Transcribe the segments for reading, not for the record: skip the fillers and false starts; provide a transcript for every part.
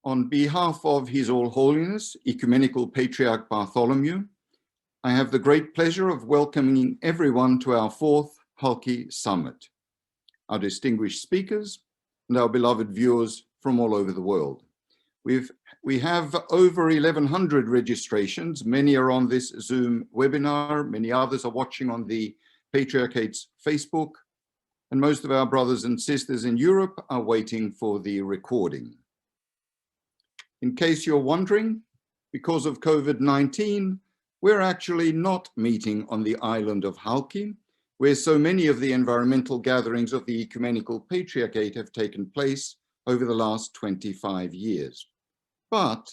On behalf of His All-Holiness, Ecumenical Patriarch Bartholomew, I have the great pleasure of welcoming everyone to our fourth Halki Summit, our distinguished speakers, and our beloved viewers from all over the world. We have over 1,100 registrations. Many are on this Zoom webinar. Many others are watching on the Patriarchate's Facebook, and most of our brothers and sisters in Europe are waiting for the recording. In case you're wondering, because of COVID-19, we're actually not meeting on the island of Halki, where so many of the environmental gatherings of the Ecumenical Patriarchate have taken place over the last 25 years. But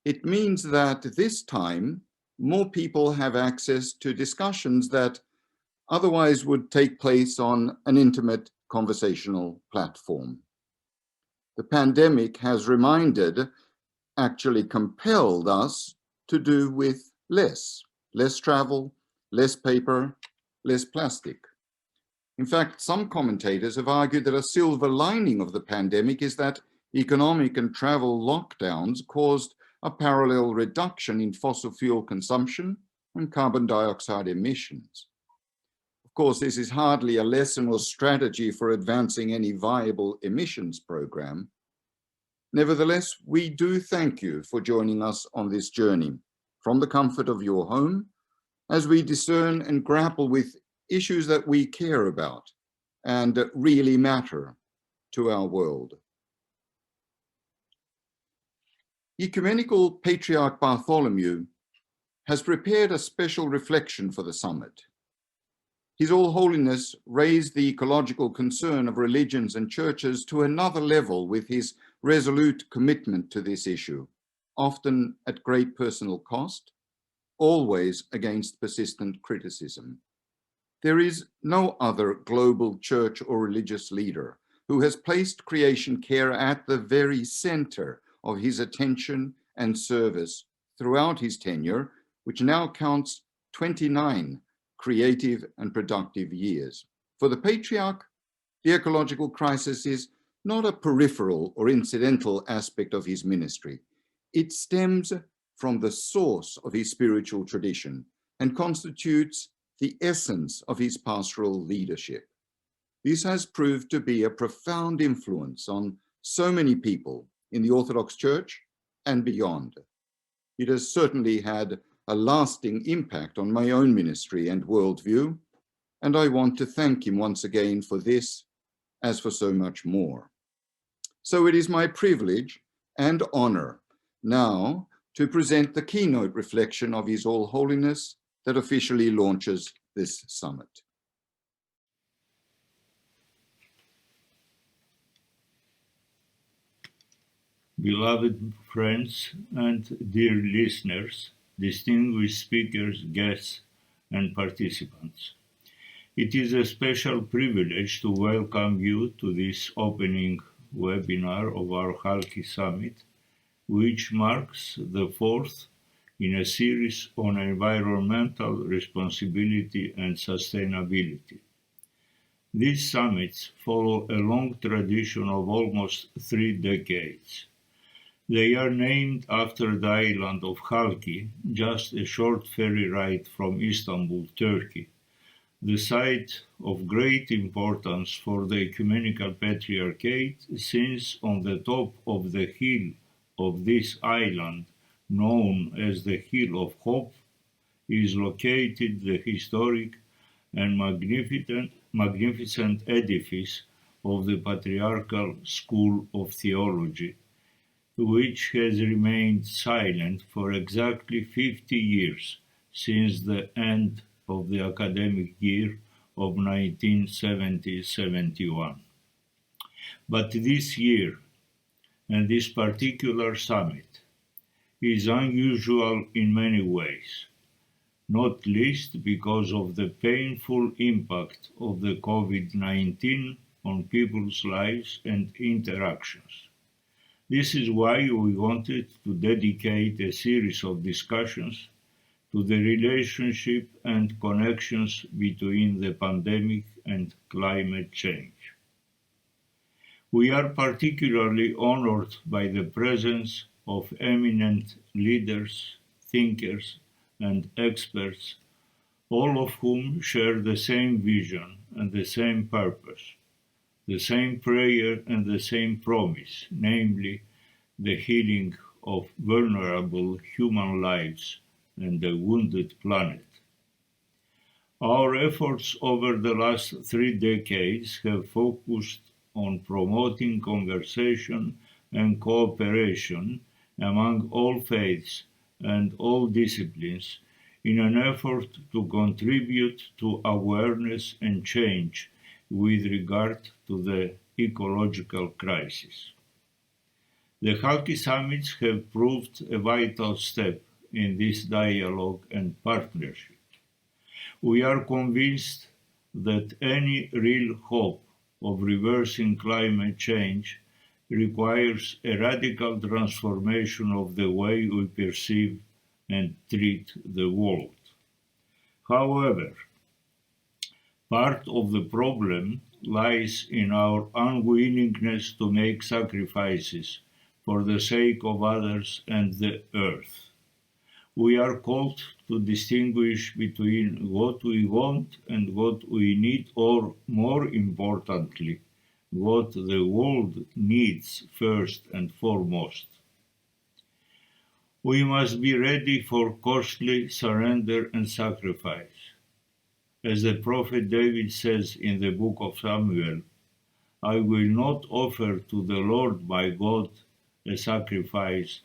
it means that this time, more people have access to discussions that otherwise would take place on an intimate conversational platform. The pandemic has actually compelled us to do with less travel, less paper, less plastic. In fact, some commentators have argued that a silver lining of the pandemic is that economic and travel lockdowns caused a parallel reduction in fossil fuel consumption and carbon dioxide emissions. Of course, this is hardly a lesson or strategy for advancing any viable emissions program. Nevertheless, we do thank you for joining us on this journey from the comfort of your home as we discern and grapple with issues that we care about and that really matter to our world. Ecumenical Patriarch Bartholomew has prepared a special reflection for the summit. His All-Holiness raised the ecological concern of religions and churches to another level with his resolute commitment to this issue, often at great personal cost, always against persistent criticism. There is no other global church or religious leader who has placed creation care at the very center of his attention and service throughout his tenure, which now counts 29 creative and productive years. For the Patriarch, the ecological crisis is not a peripheral or incidental aspect of his ministry. It stems from the source of his spiritual tradition and constitutes the essence of his pastoral leadership. This has proved to be a profound influence on so many people in the Orthodox Church and beyond. It has certainly had a lasting impact on my own ministry and worldview, and I want to thank him once again for this, as for so much more. So it is my privilege and honor now to present the keynote reflection of His All-Holiness that officially launches this summit. Beloved friends and dear listeners, distinguished speakers, guests, and participants. It is a special privilege to welcome you to this opening webinar of our Halki Summit, which marks the fourth in a series on environmental responsibility and sustainability. These summits follow a long tradition of almost 3 decades. They are named after the island of Halki, just a short ferry ride from Istanbul, Turkey, the site of great importance for the Ecumenical Patriarchate, since on the top of the hill of this island, known as the Hill of Hope, is located the historic and magnificent edifice of the Patriarchal School of Theology, which has remained silent for exactly 50 years since the end of the academic year of 1970-71. But this year, and this particular summit, is unusual in many ways, not least because of the painful impact of the COVID-19 on people's lives and interactions. This is why we wanted to dedicate a series of discussions to the relationship and connections between the pandemic and climate change. We are particularly honored by the presence of eminent leaders, thinkers, and experts, all of whom share the same vision and the same purpose, the same prayer and the same promise, namely the healing of vulnerable human lives and the wounded planet. Our efforts over the last 3 decades have focused on promoting conversation and cooperation among all faiths and all disciplines in an effort to contribute to awareness and change with regard to the ecological crisis. The Halki Summits have proved a vital step in this dialogue and partnership. We are convinced that any real hope of reversing climate change requires a radical transformation of the way we perceive and treat the world. However, part of the problem lies in our unwillingness to make sacrifices for the sake of others and the earth. We are called to distinguish between what we want and what we need, or more importantly, what the world needs first and foremost. We must be ready for costly surrender and sacrifice. As the prophet David says in the book of Samuel, I will not offer to the Lord my God a sacrifice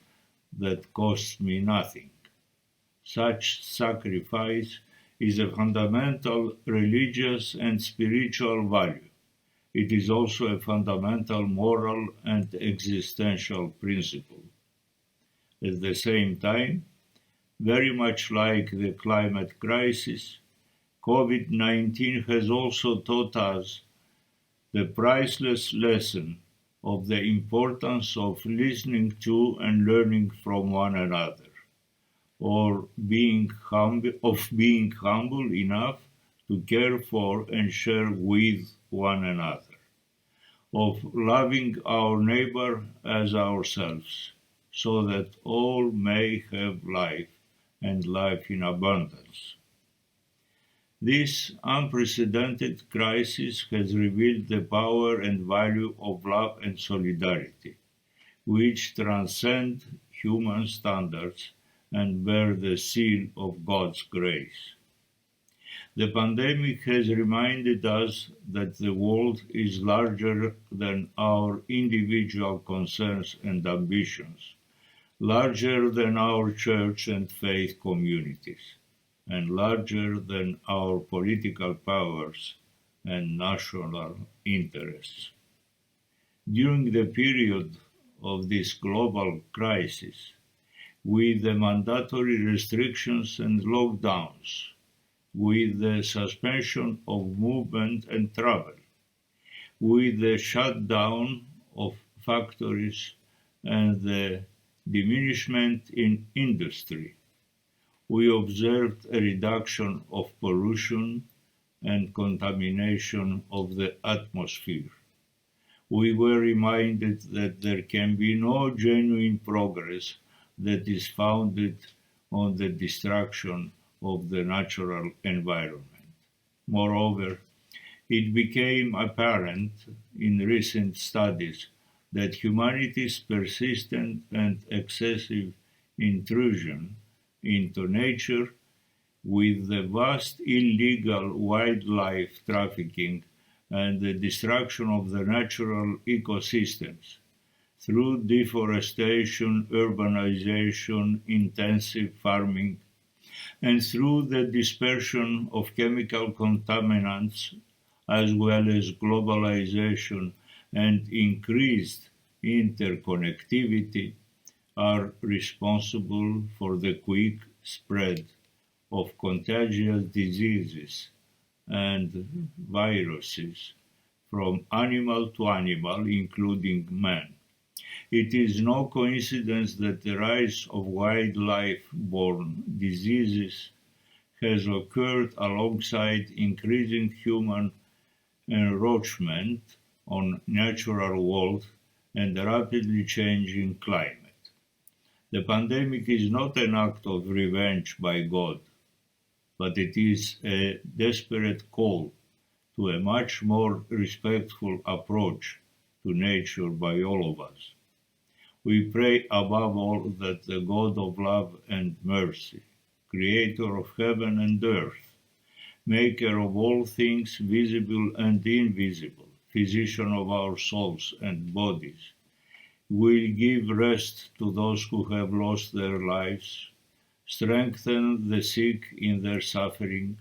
that costs me nothing. Such sacrifice is a fundamental religious and spiritual value. It is also a fundamental moral and existential principle. At the same time, very much like the climate crisis, COVID-19 has also taught us the priceless lesson of the importance of listening to and learning from one another, or being humble enough to care for and share with one another, of loving our neighbor as ourselves, so that all may have life and life in abundance. This unprecedented crisis has revealed the power and value of love and solidarity, which transcend human standards and bear the seal of God's grace. The pandemic has reminded us that the world is larger than our individual concerns and ambitions, larger than our church and faith communities, and larger than our political powers and national interests. During the period of this global crisis, with the mandatory restrictions and lockdowns, with the suspension of movement and travel, with the shutdown of factories and the diminishment in industry, we observed a reduction of pollution and contamination of the atmosphere. We were reminded that there can be no genuine progress that is founded on the destruction of the natural environment. Moreover, it became apparent in recent studies that humanity's persistent and excessive intrusion into nature, with the vast illegal wildlife trafficking and the destruction of the natural ecosystems through deforestation, urbanization, intensive farming, and through the dispersion of chemical contaminants, as well as globalization and increased interconnectivity, are responsible for the quick spread of contagious diseases and viruses from animal to animal, including man. It is no coincidence that the rise of wildlife-borne diseases has occurred alongside increasing human encroachment on natural world and rapidly changing climate. The pandemic is not an act of revenge by God, but it is a desperate call to a much more respectful approach to nature by all of us. We pray above all that the God of love and mercy, creator of heaven and earth, maker of all things visible and invisible, physician of our souls and bodies, will give rest to those who have lost their lives, strengthen the sick in their suffering,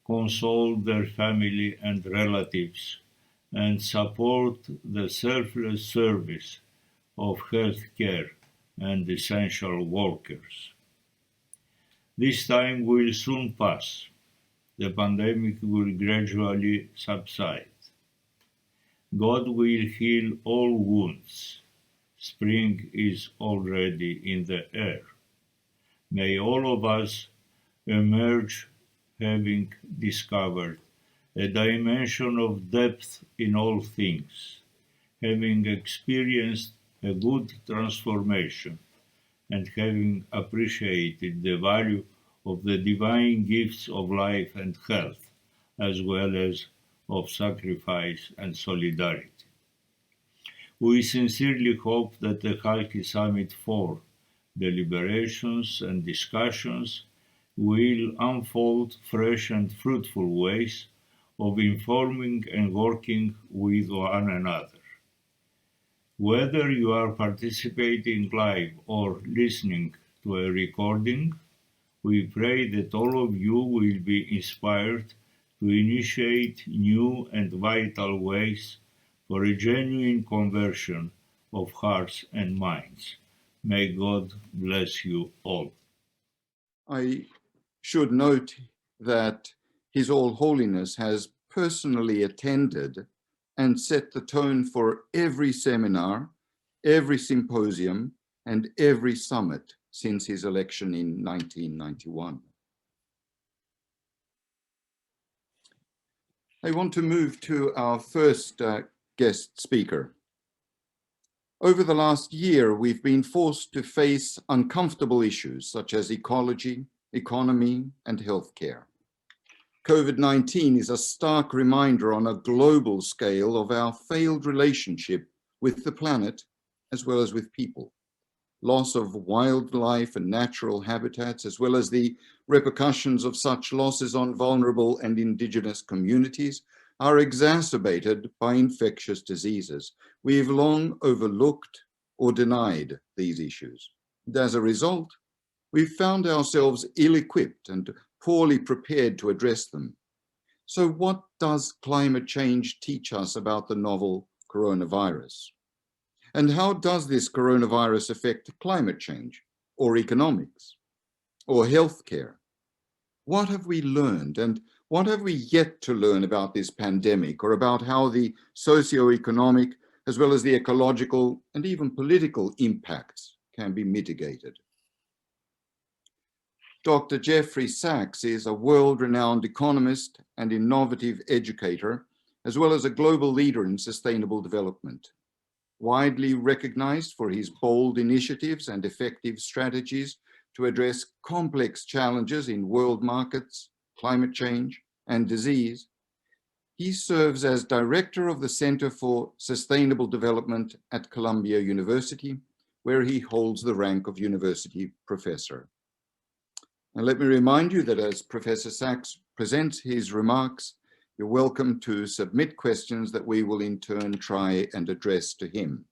console their family and relatives, and support the selfless service of health care and essential workers. This time will soon pass. The pandemic will gradually subside. God will heal all wounds. Spring is already in the air. May all of us emerge having discovered a dimension of depth in all things, having experienced a good transformation, and having appreciated the value of the divine gifts of life and health, as well as of sacrifice and solidarity. We sincerely hope that the Halki Summit IV deliberations and discussions will unfold fresh and fruitful ways of informing and working with one another. Whether you are participating live or listening to a recording, we pray that all of you will be inspired to initiate new and vital ways for a genuine conversion of hearts and minds. May God bless you all. I should note that His All-Holiness has personally attended and set the tone for every seminar, every symposium, and every summit since his election in 1991. I want to move to our first guest speaker. Over the last year, we've been forced to face uncomfortable issues such as ecology, economy, and healthcare. COVID-19 is a stark reminder on a global scale of our failed relationship with the planet as well as with people. Loss of wildlife and natural habitats, as well as the repercussions of such losses on vulnerable and indigenous communities, are exacerbated by infectious diseases. We've long overlooked or denied these issues. And as a result, we've found ourselves ill-equipped and poorly prepared to address them. So what does climate change teach us about the novel coronavirus? And how does this coronavirus affect climate change, or economics, or healthcare? What have we learned, and what have we yet to learn about this pandemic, or about how the socio-economic, as well as the ecological and even political impacts can be mitigated? Dr. Jeffrey Sachs is a world-renowned economist and innovative educator, as well as a global leader in sustainable development. Widely recognized for his bold initiatives and effective strategies to address complex challenges in world markets, climate change, and disease, he serves as director of the Center for Sustainable Development at Columbia University, where he holds the rank of university professor. And let me remind you that as Professor Sachs presents his remarks, you're welcome to submit questions that we will in turn try and address to him.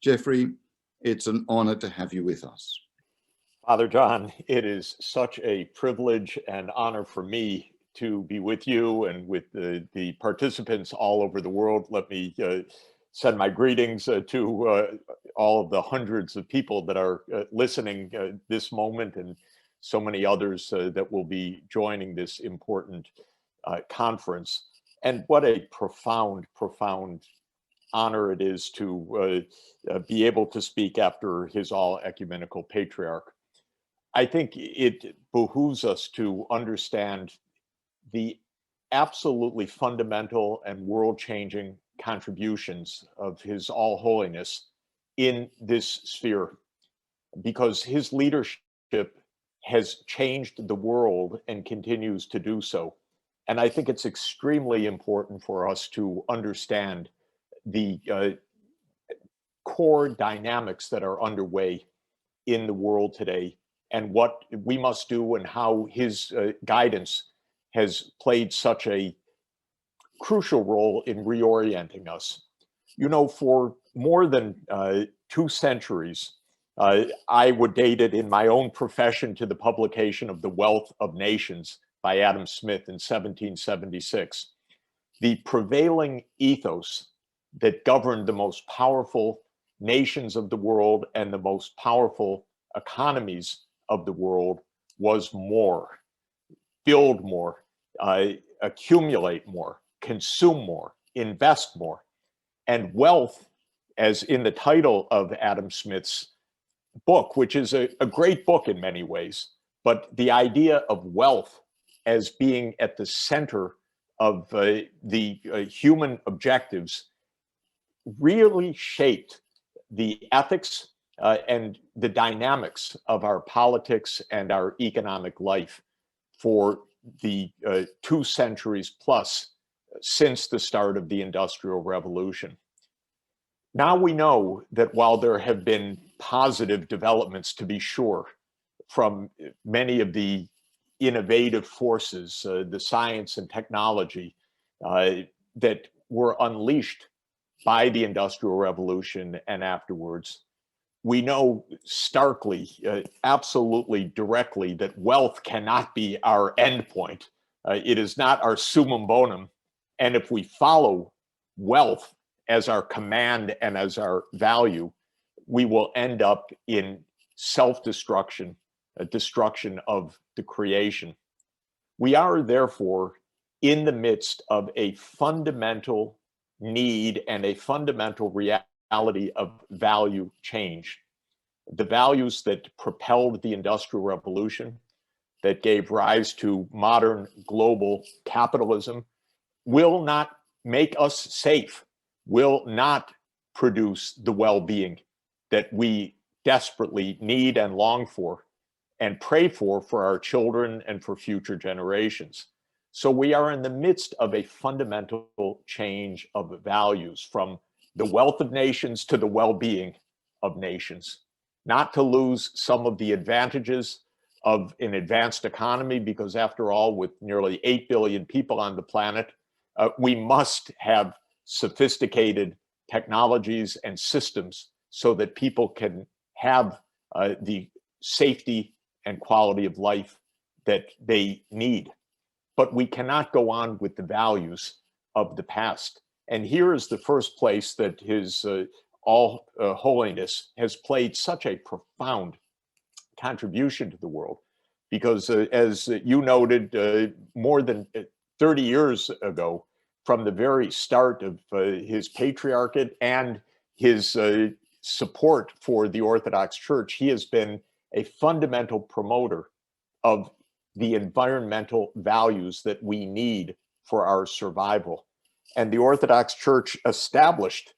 Jeffrey, it's an honor to have you with us. Father John, it is such a privilege and honor for me to be with you and with the participants all over the world. Let me send my greetings to all of the hundreds of people that are listening this moment, and so many others that will be joining this important conference. And what a profound, profound honor it is to be able to speak after his all-ecumenical patriarch. I think it behooves us to understand the absolutely fundamental and world-changing contributions of His All-Holiness in this sphere, because his leadership has changed the world and continues to do so. And I think it's extremely important for us to understand the core dynamics that are underway in the world today, and what we must do, and how his guidance has played such a crucial role in reorienting us. You know, for more than 2 centuries, I would date it in my own profession to the publication of The Wealth of Nations by Adam Smith in 1776. The prevailing ethos that governed the most powerful nations of the world and the most powerful economies of the world was more, build more, accumulate more, consume more, invest more. And wealth, as in the title of Adam Smith's book, which is a great book in many ways, but the idea of wealth as being at the center of the human objectives really shaped the ethics and the dynamics of our politics and our economic life for the 2 centuries plus since the start of the Industrial Revolution. Now we know that while there have been positive developments, to be sure, from many of the innovative forces, the science and technology that were unleashed by the Industrial Revolution and afterwards, we know starkly, absolutely directly, that wealth cannot be our endpoint. It is not our summum bonum. And if we follow wealth as our command and as our value, we will end up in self-destruction, destruction of the creation. We are therefore in the midst of a fundamental need and a fundamental reality of value change. The values that propelled the Industrial Revolution, that gave rise to modern global capitalism, will not make us safe, will not produce the well-being that we desperately need and long for and pray for our children and for future generations. So we are in the midst of a fundamental change of values, from the wealth of nations to the well-being of nations. Not to lose some of the advantages of an advanced economy, because after all, with nearly 8 billion people on the planet, we must have sophisticated technologies and systems so that people can have the safety and quality of life that they need. But we cannot go on with the values of the past. And here is the first place that His All-Holiness has played such a profound contribution to the world. Because as you noted, more than 30 years ago, from the very start of his patriarchate and his support for the Orthodox Church, he has been a fundamental promoter of the environmental values that we need for our survival. And the Orthodox Church established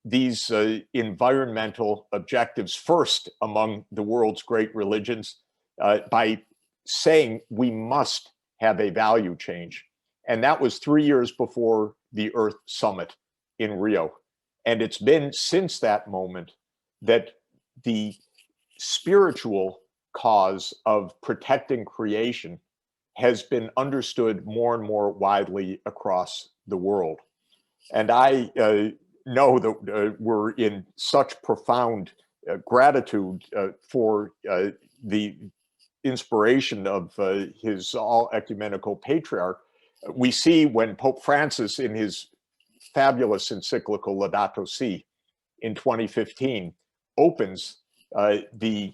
these environmental objectives first among the world's great religions by saying we must have a value change. And that was 3 years before the Earth Summit in Rio. And it's been since that moment that the spiritual cause of protecting creation has been understood more and more widely across the world. And I know that we're in such profound gratitude for the inspiration of his all-ecumenical patriarch. We see when Pope Francis, in his fabulous encyclical Laudato Si in 2015, opens the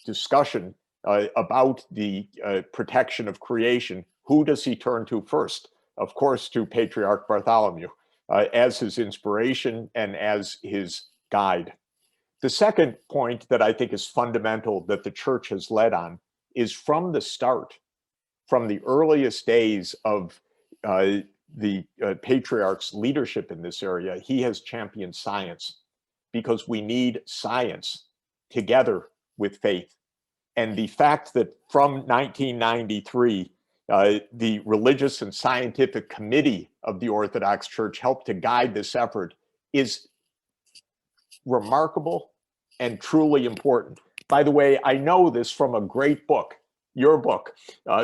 discussion about the protection of creation, who does he turn to first? Of course, to Patriarch Bartholomew as his inspiration and as his guide. The second point that I think is fundamental that the Church has led on is, from the start, from the earliest days of the Patriarch's leadership in this area, he has championed science, because we need science together with faith. And the fact that from 1993, the Religious and Scientific Committee of the Orthodox Church helped to guide this effort is remarkable and truly important. By the way, I know this from a great book, your book.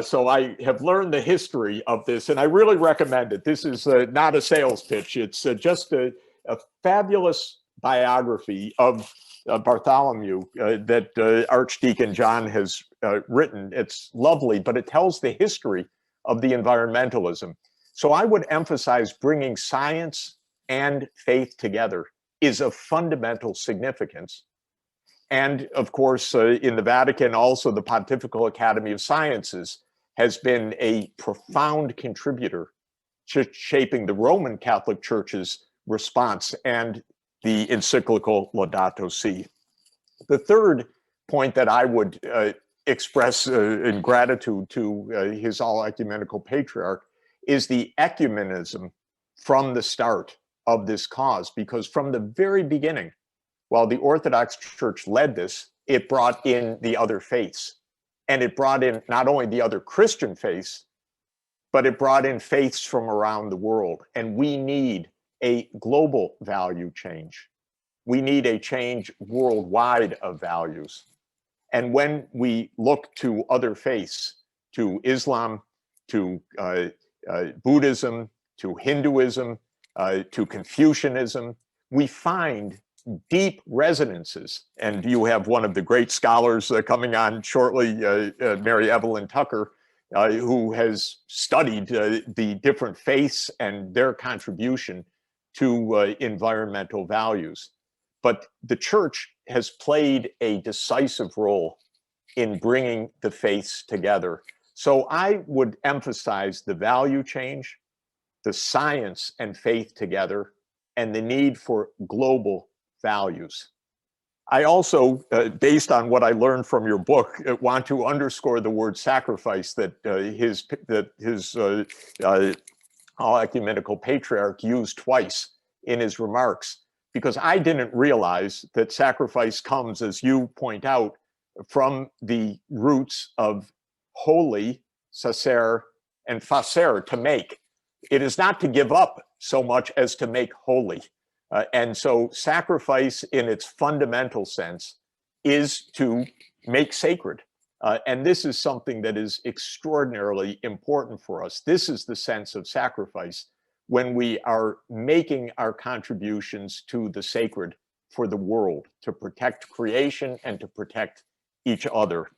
So I have learned the history of this, and I really recommend it. This is not a sales pitch. It's just a fabulous biography of Bartholomew that Archdeacon John has written. It's lovely, but it tells the history of the environmentalism. So I would emphasize bringing science and faith together is of fundamental significance. And of course, in the Vatican, also the Pontifical Academy of Sciences has been a profound contributor to shaping the Roman Catholic Church's response and the encyclical Laudato Si. The third point that I would express in gratitude to his all-ecumenical patriarch is the ecumenism from the start of this cause, because from the very beginning, while the Orthodox Church led this, it brought in the other faiths. And it brought in not only the other Christian faiths, but it brought in faiths from around the world. And we need a global value change. We need a change worldwide of values. And when we look to other faiths, to Islam, to Buddhism, to Hinduism, to Confucianism, we find deep resonances. And you have one of the great scholars coming on shortly, Mary Evelyn Tucker, who has studied the different faiths and their contribution to environmental values. But the church has played a decisive role in bringing the faiths together. So I would emphasize the value change, the science and faith together, and the need for global values. I also, based on what I learned from your book, want to underscore the word sacrifice that his all-ecumenical patriarch used twice in his remarks, because I didn't realize that sacrifice comes, as you point out, from the roots of holy, sacer, and facer, to make. It is not to give up so much as to make holy. And so sacrifice in its fundamental sense is to make sacred. And this is something that is extraordinarily important for us. This is the sense of sacrifice when we are making our contributions to the sacred for the world, to protect creation and to protect each other.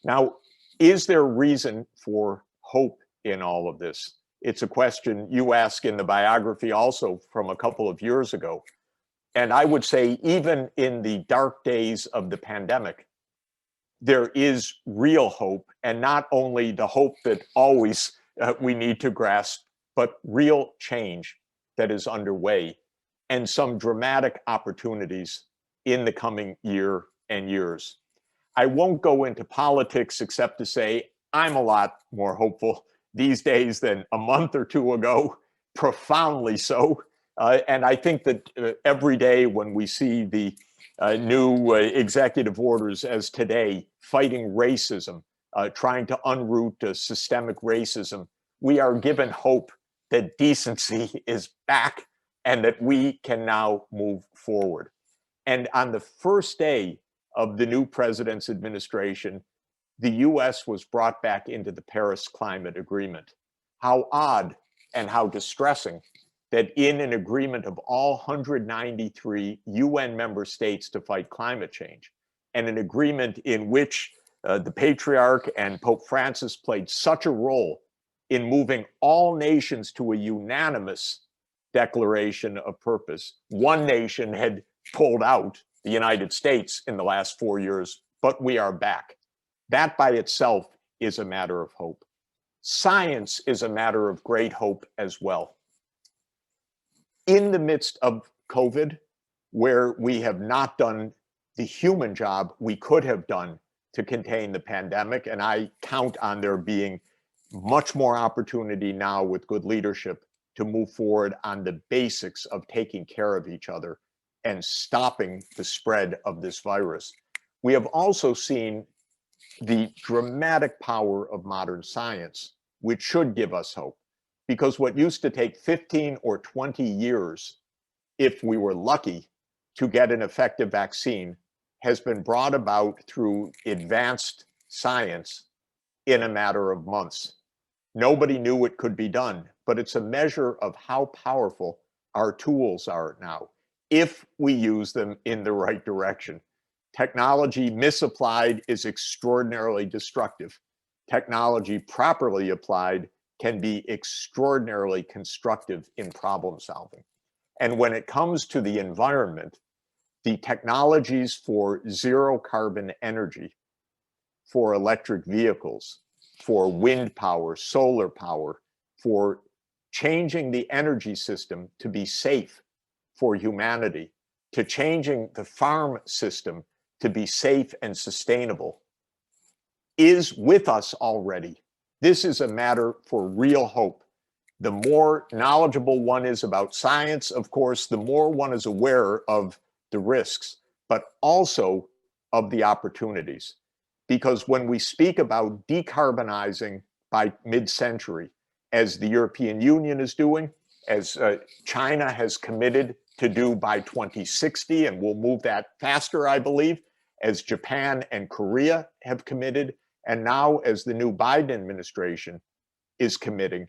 Now, is there reason for hope in all of this? It's a question you ask in the biography also from a couple of years ago. And I would say even in the dark days of the pandemic, there is real hope, and not only the hope that always we need to grasp, but real change that is underway and some dramatic opportunities in the coming year and years. I won't go into politics except to say I'm a lot more hopeful these days than a month or two ago, profoundly so. And I think that every day when we see the new executive orders as today, fighting racism, trying to unroot systemic racism, we are given hope that decency is back and that we can now move forward. And on the first day of the new president's administration, the US was brought back into the Paris Climate Agreement. How odd and how distressing that in an agreement of all 193 UN member states to fight climate change, and an agreement in which the Patriarch and Pope Francis played such a role in moving all nations to a unanimous declaration of purpose. One nation had pulled out, the United States, in the last 4 years, but we are back. That by itself is a matter of hope. Science is a matter of great hope as well. In the midst of COVID, where we have not done the human job we could have done to contain the pandemic, and I count on there being much more opportunity now with good leadership to move forward on the basics of taking care of each other and stopping the spread of this virus. We have also seen the dramatic power of modern science, which should give us hope, because what used to take 15 or 20 years, if we were lucky, to get an effective vaccine has been brought about through advanced science in a matter of months. Nobody knew it could be done, but it's a measure of how powerful our tools are now, if we use them in the right direction. Technology misapplied is extraordinarily destructive. Technology properly applied can be extraordinarily constructive in problem solving. And when it comes to the environment, the technologies for zero carbon energy, for electric vehicles, for wind power, solar power, for changing the energy system to be safe for humanity, to changing the farm system to be safe and sustainable, is with us already. This is a matter for real hope. The more knowledgeable one is about science, of course, the more one is aware of the risks, but also of the opportunities. Because when we speak about decarbonizing by mid-century, as the European Union is doing, as China has committed to do by 2060, and we'll move that faster, I believe, as Japan and Korea have committed, and now as the new Biden administration is committing,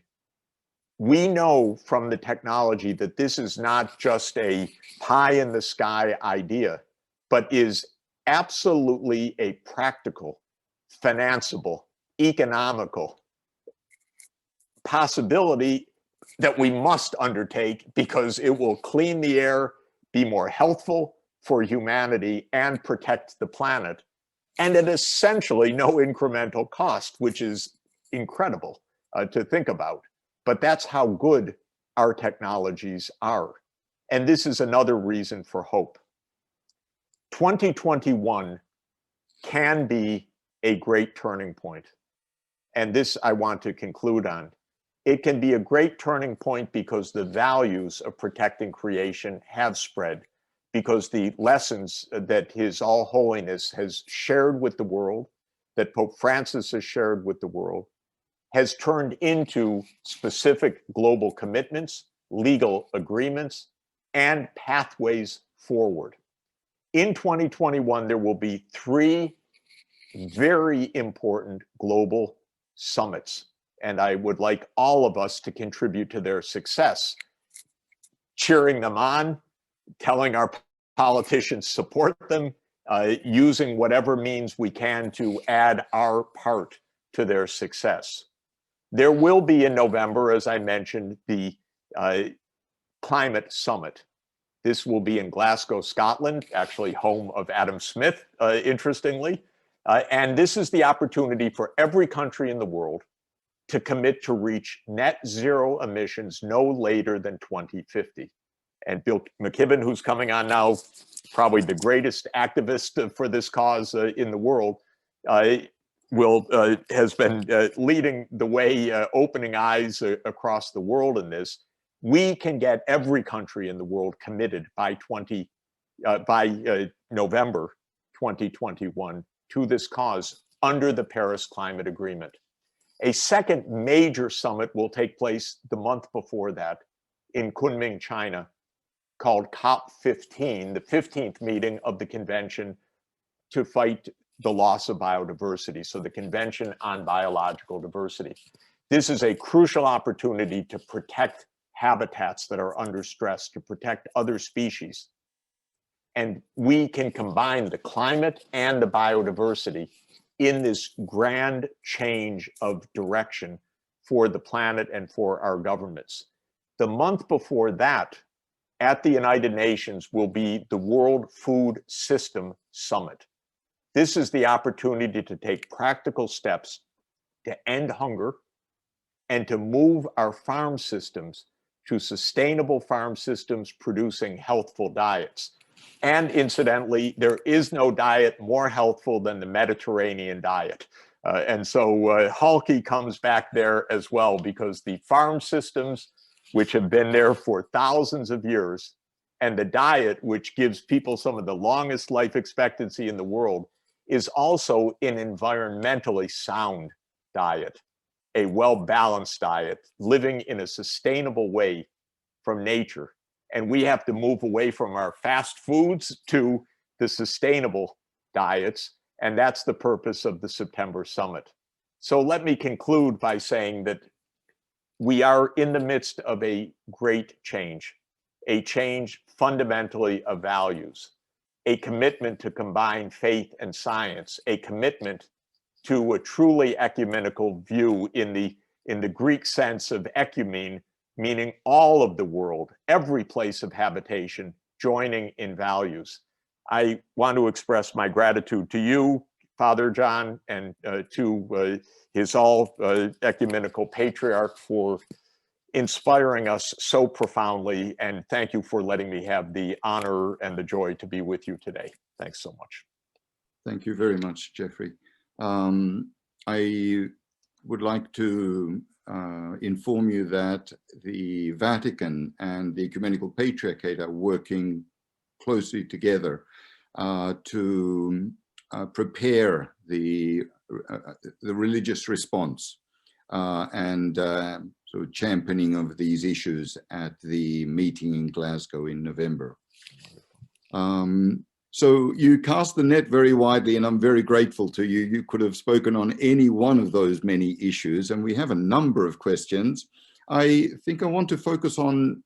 we know from the technology that this is not just a pie in the sky idea, but is absolutely a practical, financeable, economical possibility that we must undertake, because it will clean the air, be more healthful for humanity, and protect the planet, and at essentially no incremental cost, which is incredible to think about. But that's how good our technologies are. And this is another reason for hope. 2021 can be a great turning point. And this I want to conclude on. It can be a great turning point because the values of protecting creation have spread, because the lessons that His All-Holiness has shared with the world, that Pope Francis has shared with the world, has turned into specific global commitments, legal agreements, and pathways forward. In 2021, there will be 3 very important global summits, and I would like all of us to contribute to their success, cheering them on, telling our politicians support them, using whatever means we can to add our part to their success. There will be in November, as I mentioned, the Climate Summit. This will be in Glasgow, Scotland, actually home of Adam Smith, interestingly. And this is the opportunity for every country in the world to commit to reach net zero emissions no later than 2050. And Bill McKibben, who's coming on now, probably the greatest activist for this cause in the world, has been leading the way, opening eyes across the world in this. We can get every country in the world committed by November 2021 to this cause under the Paris Climate Agreement. A second major summit will take place the month before that in Kunming, China, called COP15, the 15th meeting of the Convention to fight the loss of biodiversity, so the Convention on Biological Diversity. This is a crucial opportunity to protect habitats that are under stress, to protect other species. And we can combine the climate and the biodiversity in this grand change of direction for the planet and for our governments. The month before that, at the United Nations, will be the World Food System Summit. This is the opportunity to take practical steps to end hunger and to move our farm systems to sustainable farm systems producing healthful diets. And incidentally, there is no diet more healthful than the Mediterranean diet. And so Halki comes back there as well, because the farm systems, which have been there for thousands of years, and the diet, which gives people some of the longest life expectancy in the world, is also an environmentally sound diet, a well-balanced diet, living in a sustainable way from nature. And we have to move away from our fast foods to the sustainable diets. And that's the purpose of the September summit. So let me conclude by saying that we are in the midst of a great change, a change fundamentally of values, a commitment to combine faith and science, a commitment to a truly ecumenical view in the Greek sense of ecumene, meaning all of the world, every place of habitation, joining in values. I want to express my gratitude to you, Father John, and to his ecumenical Patriarch for inspiring us so profoundly. And thank you for letting me have the honor and the joy to be with you today. Thanks so much. Thank you very much, Jeffrey. I would like to inform you that the Vatican and the Ecumenical Patriarchate are working closely together to prepare the religious response and sort of championing of these issues at the meeting in Glasgow in November. So you cast the net very widely, and I'm very grateful to you. You could have spoken on any one of those many issues, and we have a number of questions. I think I want to focus on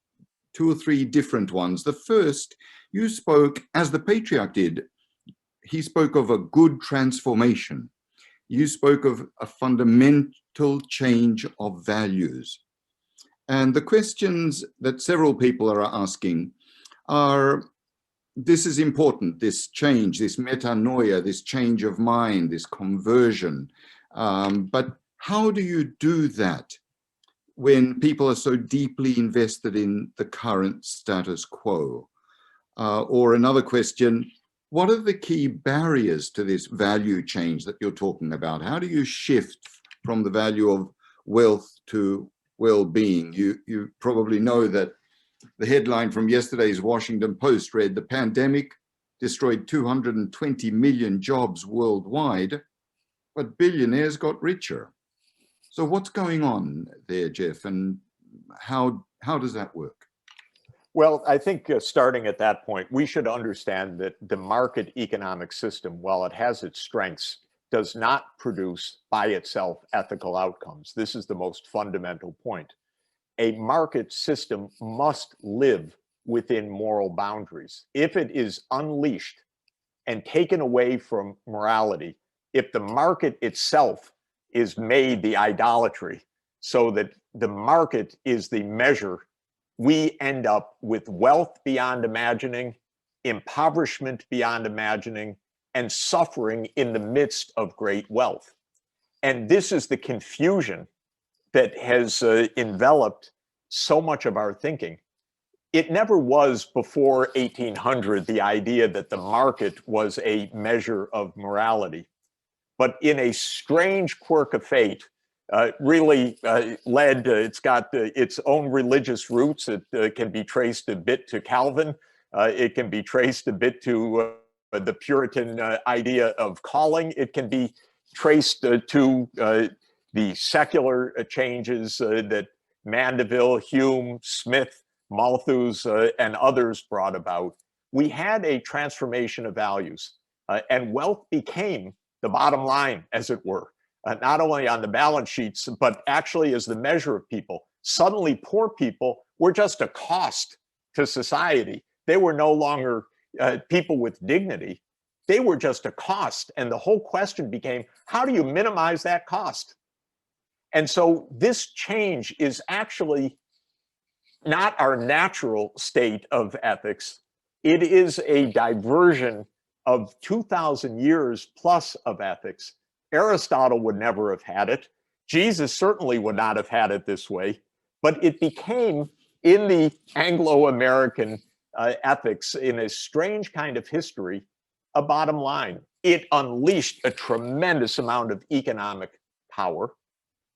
2 or 3 different ones. The first, you spoke, as the Patriarch did, he spoke of a good transformation. You spoke of a fundamental change of values. And the questions that several people are asking are, this is important, this change, this metanoia, this change of mind, this conversion. But how do you do that when people are so deeply invested in the current status quo? Or another question, what are the key barriers to this value change that you're talking about? How do you shift from the value of wealth to well-being? You probably know that the headline from yesterday's Washington Post read, the pandemic destroyed 220 million jobs worldwide, but billionaires got richer. So what's going on there, Jeff, and how does that work? Well, I think starting at that point, we should understand that the market economic system, while it has its strengths, does not produce by itself ethical outcomes. This is the most fundamental point. A market system must live within moral boundaries. If it is unleashed and taken away from morality, if the market itself is made the idolatry so that the market is the measure, we end up with wealth beyond imagining, impoverishment beyond imagining, and suffering in the midst of great wealth. And this is the confusion that has enveloped so much of our thinking. It never was before 1800 the idea that the market was a measure of morality. But in a strange quirk of fate, really led, it's got its own religious roots. It can be traced a bit to Calvin. It can be traced a bit to the Puritan idea of calling. It can be traced to the secular changes that Mandeville, Hume, Smith, Malthus, and others brought about. We had a transformation of values, and wealth became the bottom line, as it were, not only on the balance sheets, but actually as the measure of people. Suddenly, poor people were just a cost to society. They were no longer people with dignity. They were just a cost. And the whole question became, how do you minimize that cost? And so this change is actually not our natural state of ethics. It is a diversion of 2,000 years plus of ethics. Aristotle would never have had it. Jesus certainly would not have had it this way. But it became, in the Anglo-American ethics, in a strange kind of history, a bottom line. it unleashed a tremendous amount of economic power,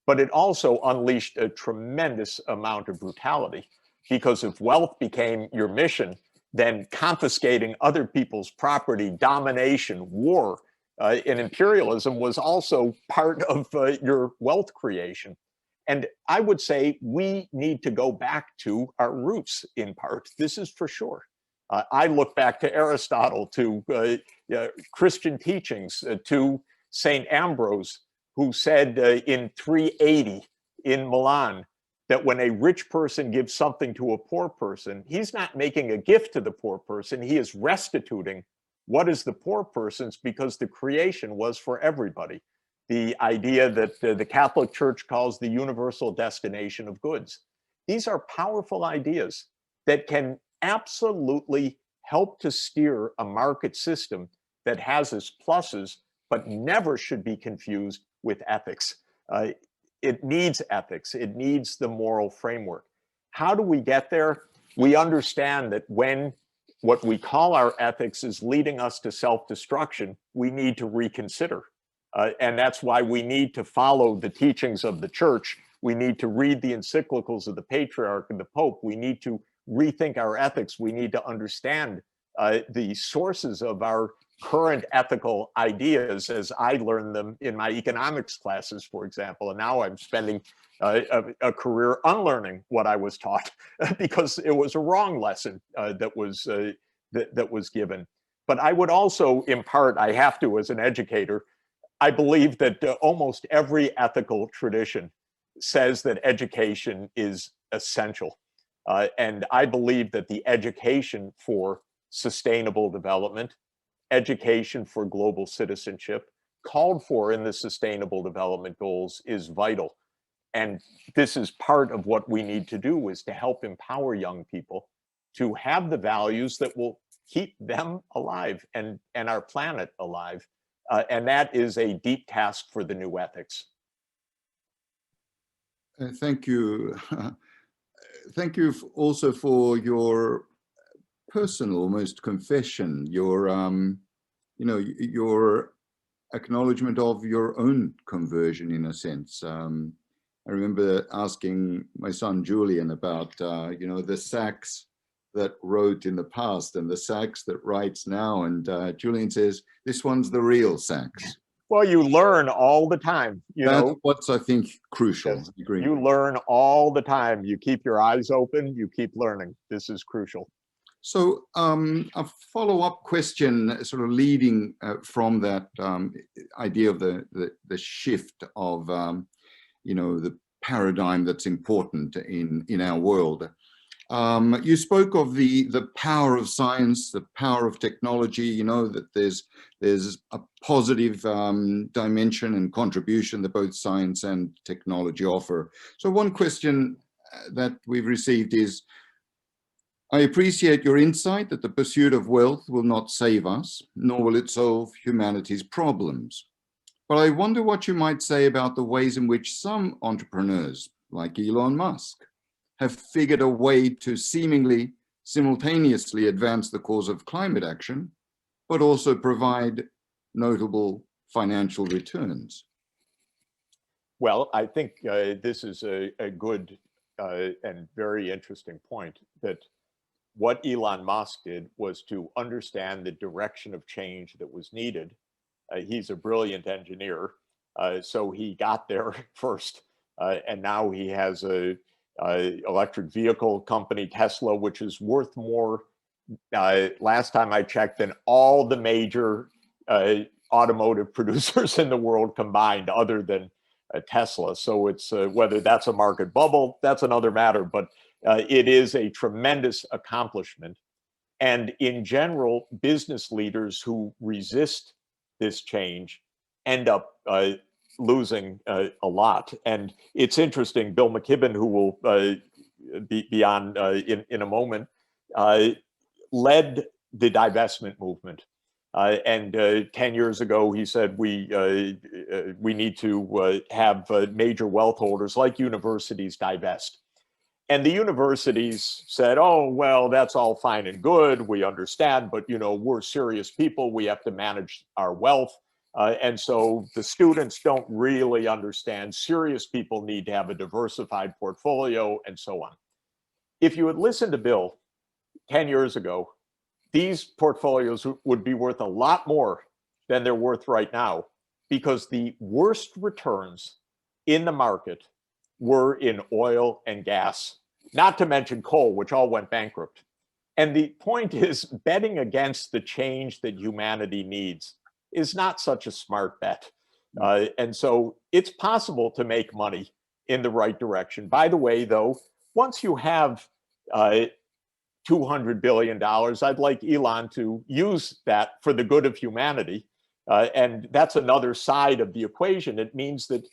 but it also unleashed a tremendous amount of brutality, because if wealth became your mission, then confiscating other people's property, domination, war, and imperialism was also part of your wealth creation. And I would say we need to go back to our roots in part. This is for sure. I look back to Aristotle, to Christian teachings, to St. Ambrose, who said in 380 in Milan that when a rich person gives something to a poor person, he's not making a gift to the poor person, he is restituting what is the poor person's, because the creation was for everybody. The idea that the Catholic Church calls the universal destination of goods. These are powerful ideas that can absolutely help to steer a market system that has its pluses, but never should be confused with ethics. It needs ethics. It needs the moral framework. How do we get there? We understand that when what we call our ethics is leading us to self-destruction, we need to reconsider. And that's why we need to follow the teachings of the church. We need to read the encyclicals of the Patriarch and the Pope. We need to rethink our ethics. We need to understand the sources of our current ethical ideas as I learned them in my economics classes, for example. And now I'm spending a career unlearning what I was taught because it was a wrong lesson that was given. But I would also impart, I have to as an educator, I believe that almost every ethical tradition says that education is essential. And I believe that the education for sustainable development, education for global citizenship, called for in the Sustainable Development Goals, is vital. And this is part of what we need to do, is to help empower young people to have the values that will keep them alive and our planet alive. And that is a deep task for the new ethics. Thank you. Thank you also for your personal, almost confession, your, your acknowledgement of your own conversion, in a sense. I remember asking my son Julian about, the Sachs that wrote in the past and the Sachs that writes now, and Julian says, this one's the real Sachs. Well, you learn all the time. That's what's, I think, crucial. Yes. You learn all the time. You keep your eyes open, you keep learning. This is crucial. So a follow-up question, sort of leading from that idea of the shift of, the paradigm that's important in our world. You spoke of the power of science, the power of technology, that there's a positive dimension and contribution that both science and technology offer. So one question that we've received is, I appreciate your insight that the pursuit of wealth will not save us, nor will it solve humanity's problems. But I wonder what you might say about the ways in which some entrepreneurs, like Elon Musk, have figured a way to seemingly simultaneously advance the cause of climate action, but also provide notable financial returns. Well, I think this is a good and very interesting point, that what Elon Musk did was to understand the direction of change that was needed. He's a brilliant engineer, so he got there first, and now he has a electric vehicle company, Tesla, which is worth more, last time I checked, than all the major automotive producers in the world combined, other than Tesla. So it's whether that's a market bubble, that's another matter, but it is a tremendous accomplishment. And in general, business leaders who resist this change end up losing a lot. And it's interesting, Bill McKibben, who will be on in a moment, led the divestment movement. And 10 years ago, he said, we need to have major wealth holders like universities divest. And the universities said, oh, well, that's all fine and good. We understand, but we're serious people. We have to manage our wealth. And so the students don't really understand. Serious people need to have a diversified portfolio and so on. If you had listened to Bill 10 years ago, these portfolios would be worth a lot more than they're worth right now, because the worst returns in the market were in oil and gas, not to mention coal, which all went bankrupt. And the point is, betting against the change that humanity needs is not such a smart bet. And so it's possible to make money in the right direction. By the way, though, once you have $200 billion, I'd like Elon to use that for the good of humanity. And that's another side of the equation. It means that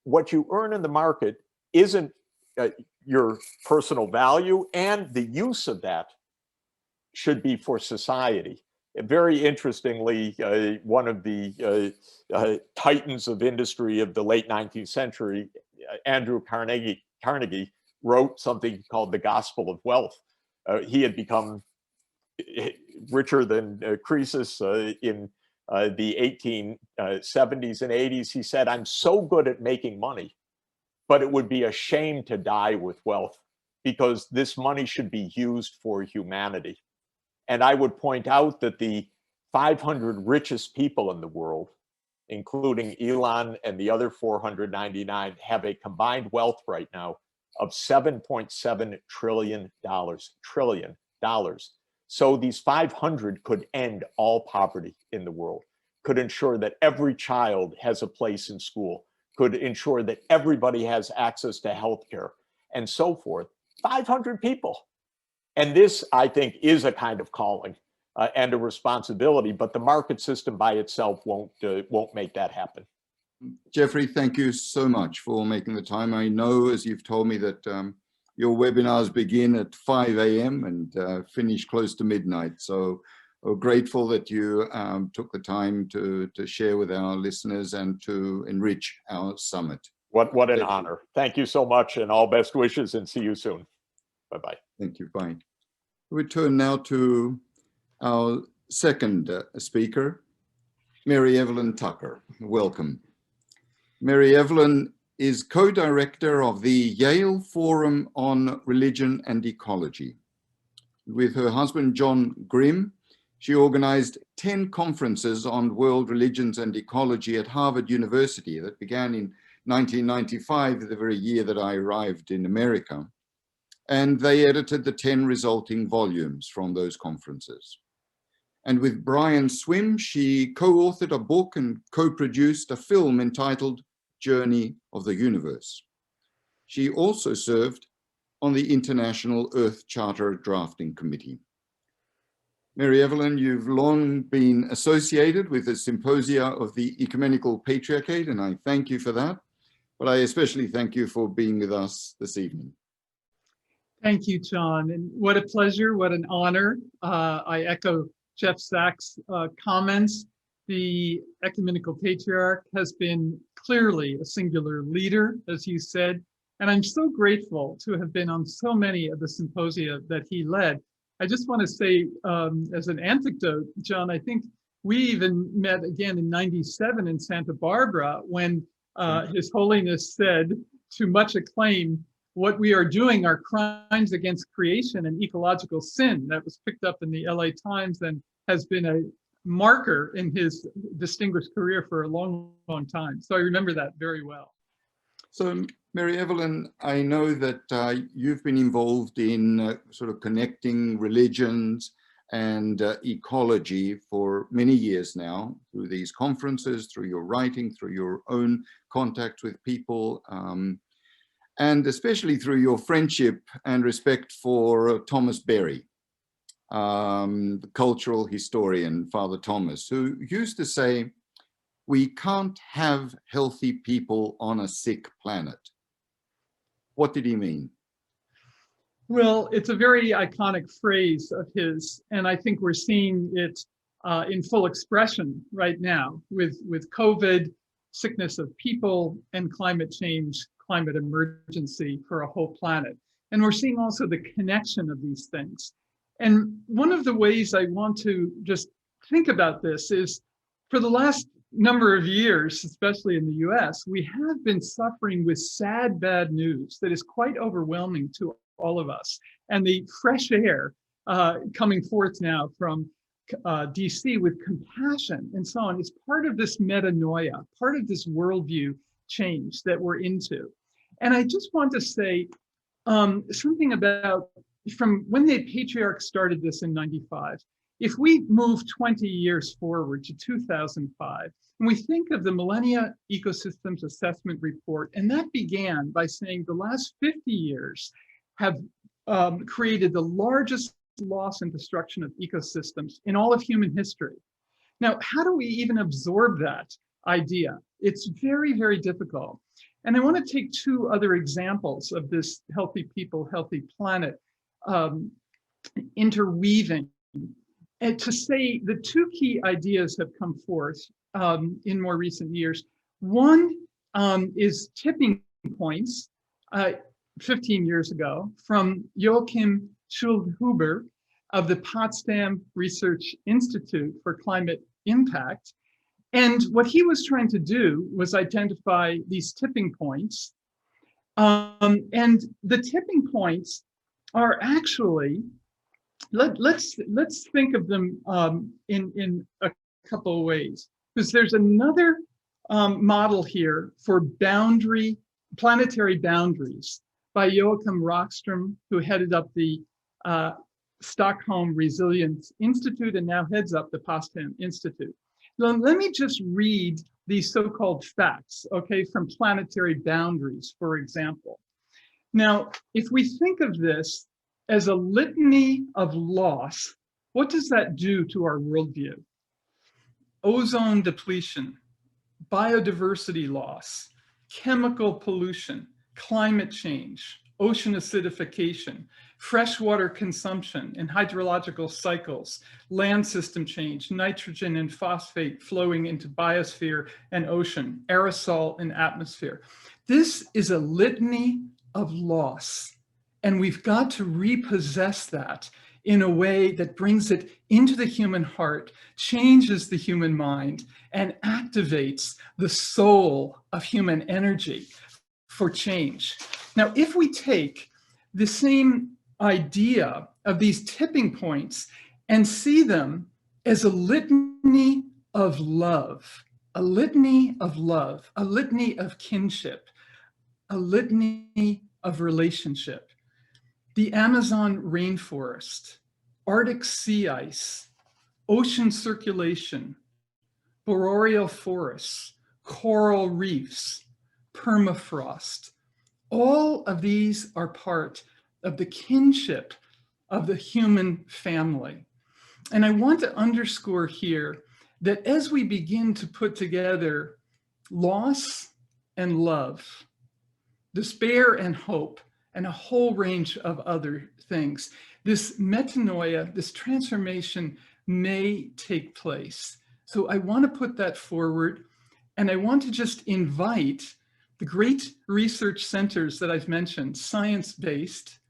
what you earn in the market isn't your personal value, and the use of that should be for society. Very interestingly, one of the titans of industry of the late 19th century, Andrew Carnegie, wrote something called The Gospel of Wealth. He had become richer than Croesus in the 1870s and 80s. He said, I'm so good at making money, but it would be a shame to die with wealth, because this money should be used for humanity. And I would point out that the 500 richest people in the world, including Elon and the other 499, have a combined wealth right now of $7.7 trillion. So these 500 could end all poverty in the world, could ensure that every child has a place in school, could ensure that everybody has access to healthcare, and so forth. 500 people. And this, I think, is a kind of calling and a responsibility, but the market system by itself won't make that happen. Jeffrey, thank you so much for making the time. I know, as you've told me, that your webinars begin at 5 a.m. and finish close to midnight. So we're grateful that you took the time to share with our listeners and to enrich our summit. What an honor. Thank you so much, and all best wishes, and see you soon. Bye-bye. Thank you. Bye. We turn now to our second speaker, Mary Evelyn Tucker. Welcome. Mary Evelyn is co-director of the Yale Forum on Religion and Ecology. With her husband, John Grimm, she organized 10 conferences on world religions and ecology at Harvard University that began in 1995, the very year that I arrived in America. And they edited the 10 resulting volumes from those conferences. And with Brian Swim, she co-authored a book and co-produced a film entitled Journey of the Universe. She also served on the International Earth Charter Drafting Committee. Mary Evelyn, you've long been associated with the symposia of the Ecumenical Patriarchate, and I thank you for that. But I especially thank you for being with us this evening. Thank you, John. And what a pleasure, what an honor. I echo Jeff Sachs' comments. The Ecumenical Patriarch has been clearly a singular leader, as you said, and I'm so grateful to have been on so many of the symposia that he led. I just want to say, as an anecdote, John, I think we even met again in '97 in Santa Barbara when His Holiness said, to much acclaim, what we are doing are crimes against creation and ecological sin. That was picked up in the LA Times and has been a marker in his distinguished career for a long, long time. So I remember that very well. So Mary Evelyn, I know that you've been involved in sort of connecting religions and ecology for many years now, through these conferences, through your writing, through your own contact with people, and especially through your friendship and respect for Thomas Berry, the cultural historian, Father Thomas, who used to say, we can't have healthy people on a sick planet. What did he mean? Well, it's a very iconic phrase of his, and I think we're seeing it in full expression right now with COVID, sickness of people, and climate change, climate emergency for a whole planet. And we're seeing also the connection of these things. And one of the ways I want to just think about this is, for the last number of years, especially in the US, we have been suffering with sad, bad news that is quite overwhelming to all of us. And the fresh air coming forth now from DC with compassion and so on is part of this metanoia, part of this worldview change that we're into. And I just want to say something about, from when the Patriarch started this in '95, if we move 20 years forward to 2005, and we think of the Millennia Ecosystems Assessment Report, and that began by saying the last 50 years have created the largest loss and destruction of ecosystems in all of human history. Now, how do we even absorb that idea? It's very, very difficult. And I want to take two other examples of this healthy people, healthy planet interweaving, and to say the two key ideas have come forth in more recent years. One is tipping points 15 years ago from Joachim Schulhuber of the Potsdam Research Institute for Climate Impact. And what he was trying to do was identify these tipping points. And the tipping points are actually, let's think of them in a couple of ways, because there's another model here for planetary boundaries by Joachim Rockström, who headed up the Stockholm Resilience Institute and now heads up the Potsdam Institute. Let me just read these so-called facts, okay, from planetary boundaries, for example. Now, if we think of this as a litany of loss, what does that do to our worldview? Ozone depletion, biodiversity loss, chemical pollution, climate change, ocean acidification, freshwater consumption and hydrological cycles, land system change, nitrogen and phosphate flowing into biosphere and ocean, aerosol and atmosphere. This is a litany of loss, and we've got to repossess that in a way that brings it into the human heart, changes the human mind, and activates the soul of human energy for change. Now, if we take the same idea of these tipping points and see them as a litany of love, a litany of love, a litany of kinship, a litany of relationship. The Amazon rainforest, Arctic sea ice, ocean circulation, boreal forests, coral reefs, permafrost. All of these are part of the kinship of the human family. And I want to underscore here that as we begin to put together loss and love, despair and hope, and a whole range of other things, this metanoia, this transformation may take place. So I want to put that forward, and I want to just invite the great research centers that I've mentioned, science-based,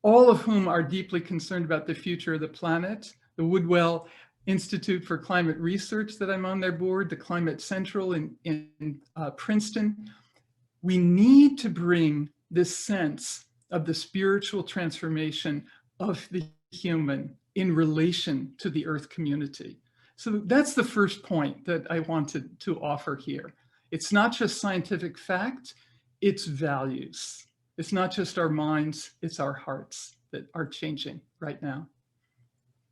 all of whom are deeply concerned about the future of the planet, the Woodwell Institute for Climate Research that I'm on their board, the Climate Central in Princeton. We need to bring this sense of the spiritual transformation of the human in relation to the Earth community. So that's the first point that I wanted to offer here. It's not just scientific fact, it's values. It's not just our minds, it's our hearts that are changing right now.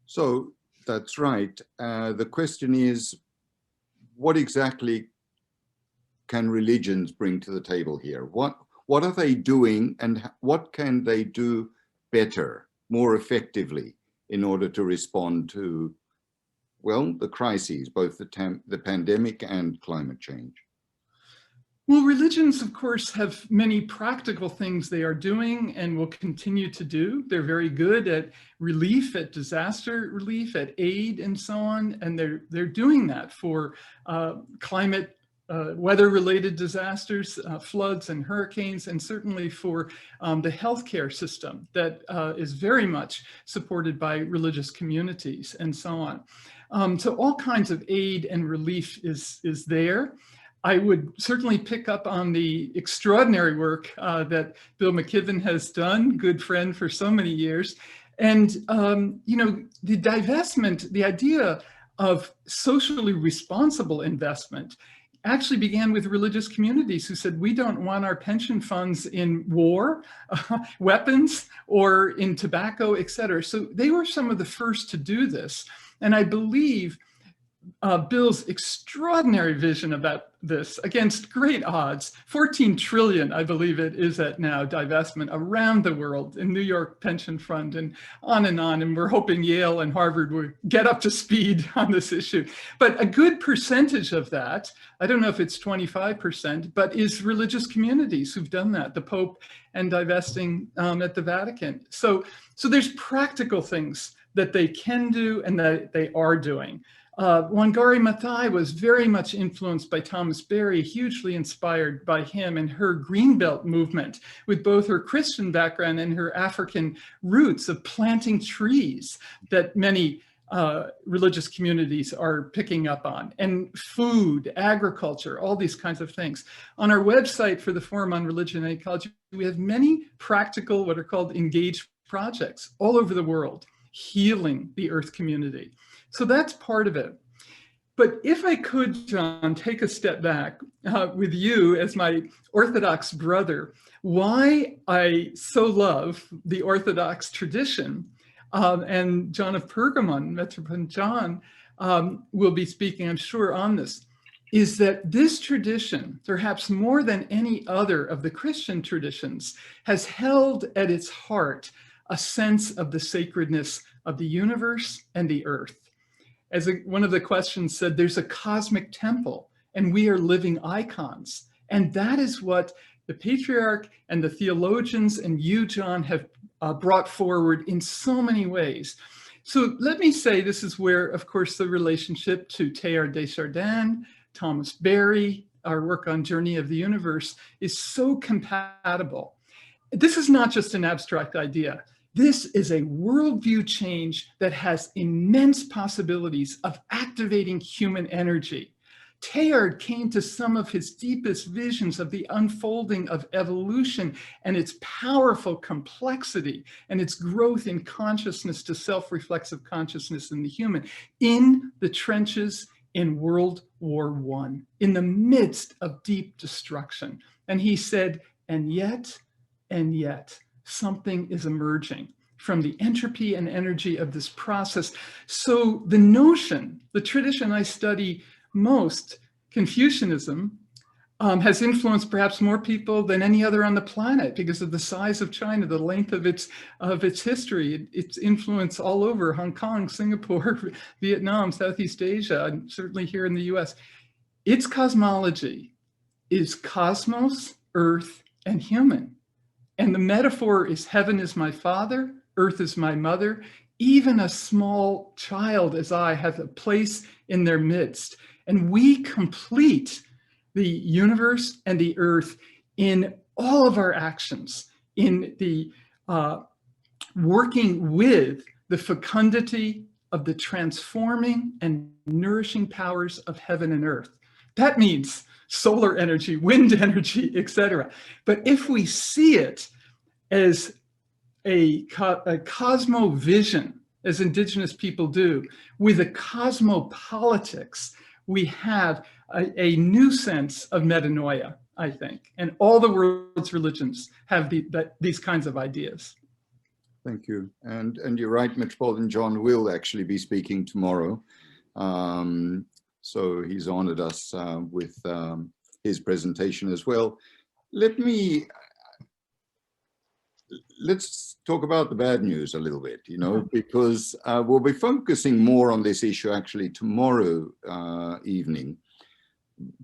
So that's right. The question is, what exactly can religions bring to the table here? What are they doing, and what can they do better, more effectively, in order to respond to, well, the crises, both the pandemic and climate change? Well, religions, of course, have many practical things they are doing and will continue to do. They're very good at relief, at disaster relief, at aid, and so on. And they're doing that for climate weather-related disasters, floods and hurricanes, and certainly for the healthcare system that is very much supported by religious communities and so on. So all kinds of aid and relief is there. I would certainly pick up on the extraordinary work that Bill McKibben has done, good friend for so many years. And, you know, the divestment, the idea of socially responsible investment actually began with religious communities who said, we don't want our pension funds in war, weapons, or in tobacco, et cetera. So they were some of the first to do this. And I believe Bill's extraordinary vision about this against great odds, 14 trillion, I believe it is at now, divestment around the world in New York pension fund and on. And we're hoping Yale and Harvard will get up to speed on this issue. But a good percentage of that, I don't know if it's 25%, but is religious communities who've done that, the Pope and divesting at the Vatican. So there's practical things that they can do and that they are doing. Wangari Maathai was very much influenced by Thomas Berry, hugely inspired by him and her Greenbelt movement, with both her Christian background and her African roots of planting trees that many religious communities are picking up on, and food, agriculture, all these kinds of things. On our website for the Forum on Religion and Ecology, we have many practical, what are called engaged projects all over the world, healing the Earth community. So that's part of it. But if I could, John, take a step back with you as my Orthodox brother, why I so love the Orthodox tradition, and John of Pergamon, Metropolitan John, will be speaking, I'm sure, on this, is that this tradition, perhaps more than any other of the Christian traditions, has held at its heart a sense of the sacredness of the universe and the earth. As one of the questions said, there's a cosmic temple and we are living icons. And that is what the Patriarch and the theologians and you, John, have brought forward in so many ways. So let me say, this is where, of course, the relationship to Teilhard de Chardin, Thomas Berry, our work on Journey of the Universe is so compatible. This is not just an abstract idea. This is a worldview change that has immense possibilities of activating human energy. Teilhard came to some of his deepest visions of the unfolding of evolution and its powerful complexity and its growth in consciousness to self-reflexive consciousness in the human in the trenches in World War I, in the midst of deep destruction. And he said, and yet, something is emerging from the entropy and energy of this process. So the notion, the tradition I study most, Confucianism, has influenced perhaps more people than any other on the planet because of the size of China, the length of its history, its influence all over Hong Kong, Singapore, Vietnam, Southeast Asia, and certainly here in the US. Its cosmology is cosmos, earth, and human. And the metaphor is heaven is my father, earth is my mother. Even a small child as I have a place in their midst. And we complete the universe and the earth in all of our actions, in the working with the fecundity of the transforming and nourishing powers of heaven and earth. That means solar energy, wind energy, etc. But if we see it as a cosmovision, as indigenous people do, with a cosmopolitics, we have a new sense of metanoia, I think. And all the world's religions have these kinds of ideas. Thank you. And you're right, Metropolitan John will actually be speaking tomorrow. So he's honored us with his presentation as well. Let's talk about the bad news a little bit, because we'll be focusing more on this issue actually tomorrow evening.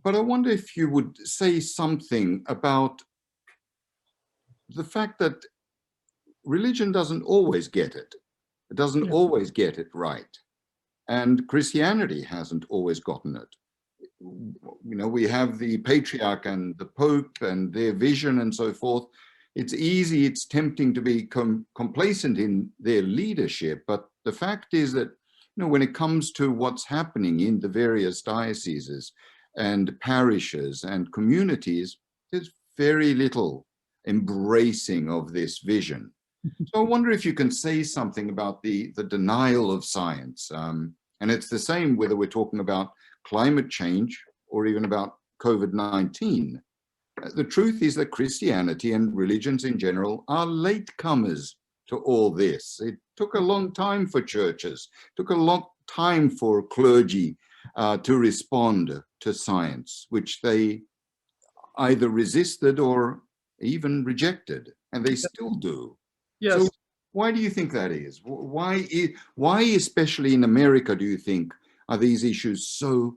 But I wonder if you would say something about the fact that religion doesn't always get it. It doesn't always get it right. And Christianity hasn't always gotten it. we have the Patriarch and the Pope and their vision and so forth. It's easy, it's tempting to be complacent in their leadership, but the fact is that, when it comes to what's happening in the various dioceses and parishes and communities, there's very little embracing of this vision. So I wonder if you can say something about the denial of science. And it's the same whether we're talking about climate change or even about COVID-19. The truth is that Christianity and religions in general are latecomers to all this. It took a long time for churches, took a long time for clergy to respond to science, which they either resisted or even rejected, and they still do. Yes. So why do you think that is? Why especially in America, do you think, are these issues so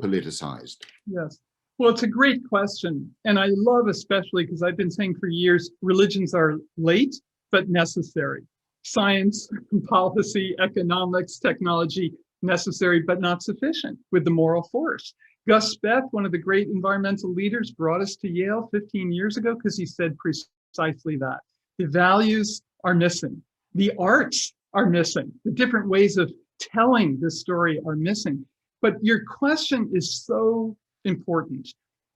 politicized? Yes. Well, it's a great question. And I love, especially because I've been saying for years, religions are late, but necessary. Science, policy, economics, technology, necessary, but not sufficient with the moral force. Gus Speth, one of the great environmental leaders, brought us to Yale 15 years ago because he said precisely that. The values are missing. The arts are missing. The different ways of telling the story are missing. But your question is so important.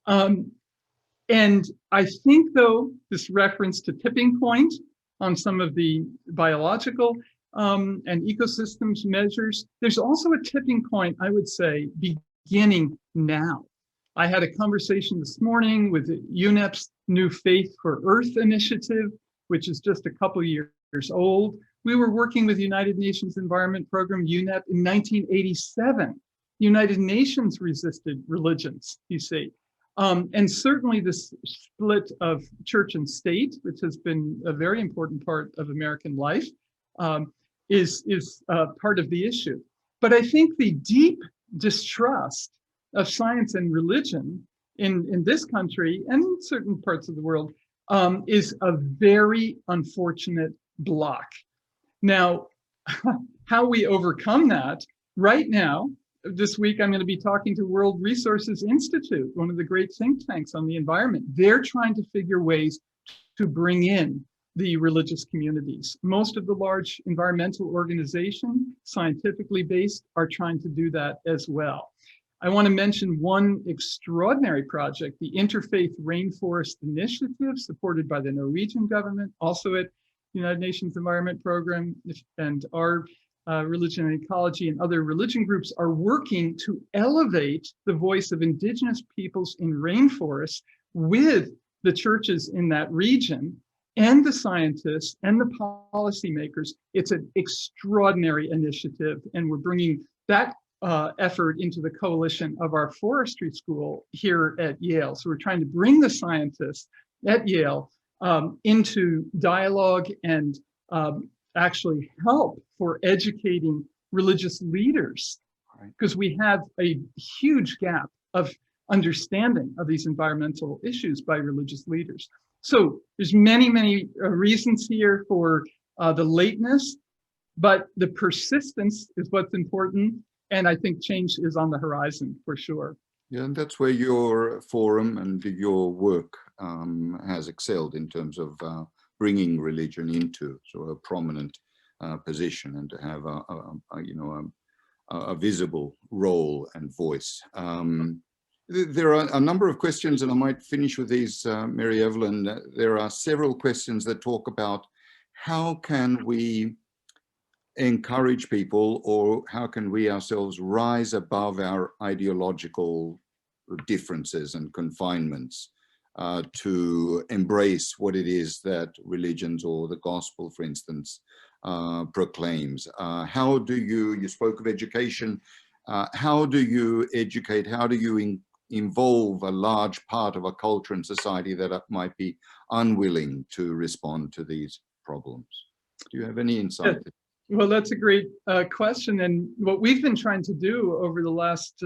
And I think, though, this reference to tipping point on some of the biological and ecosystems measures, there's also a tipping point, I would say, beginning now. I had a conversation this morning with UNEP's new Faith for Earth initiative, which is just a couple years old. We were working with the United Nations Environment Program, UNEP, in 1987. United Nations resisted religions, you see. And certainly this split of church and state, which has been a very important part of American life, is part of the issue. But I think the deep distrust of science and religion in this country and in certain parts of the world is a very unfortunate block. Now, how we overcome that, right now, this week, I'm going to be talking to World Resources Institute, one of the great think tanks on the environment. They're trying to figure ways to bring in the religious communities. Most of the large environmental organizations, scientifically based, are trying to do that as well. I want to mention one extraordinary project, the Interfaith Rainforest Initiative, supported by the Norwegian government, also at United Nations Environment Program, and our religion and ecology and other religion groups are working to elevate the voice of indigenous peoples in rainforests with the churches in that region and the scientists and the policymakers. It's an extraordinary initiative, and we're bringing that effort into the coalition of our forestry school here at Yale. So we're trying to bring the scientists at Yale into dialogue and actually help for educating religious leaders, because we have a huge gap of understanding of these environmental issues by religious leaders. So there's many reasons here for the lateness, but the persistence is what's important. And I think change is on the horizon for sure. Yeah, and that's where your forum and your work has excelled in terms of bringing religion into sort of a prominent position and to have a visible role and voice. There are a number of questions, and I might finish with these, Mary Evelyn. There are several questions that talk about how can we encourage people, or how can we ourselves rise above our ideological differences and confinements to embrace what it is that religions or the gospel, for instance, proclaims. How do you spoke of education, how do you educate, how do you involve a large part of a culture and society that might be unwilling to respond to these problems? Do you have any insight? Well, that's a great question. And what we've been trying to do over the last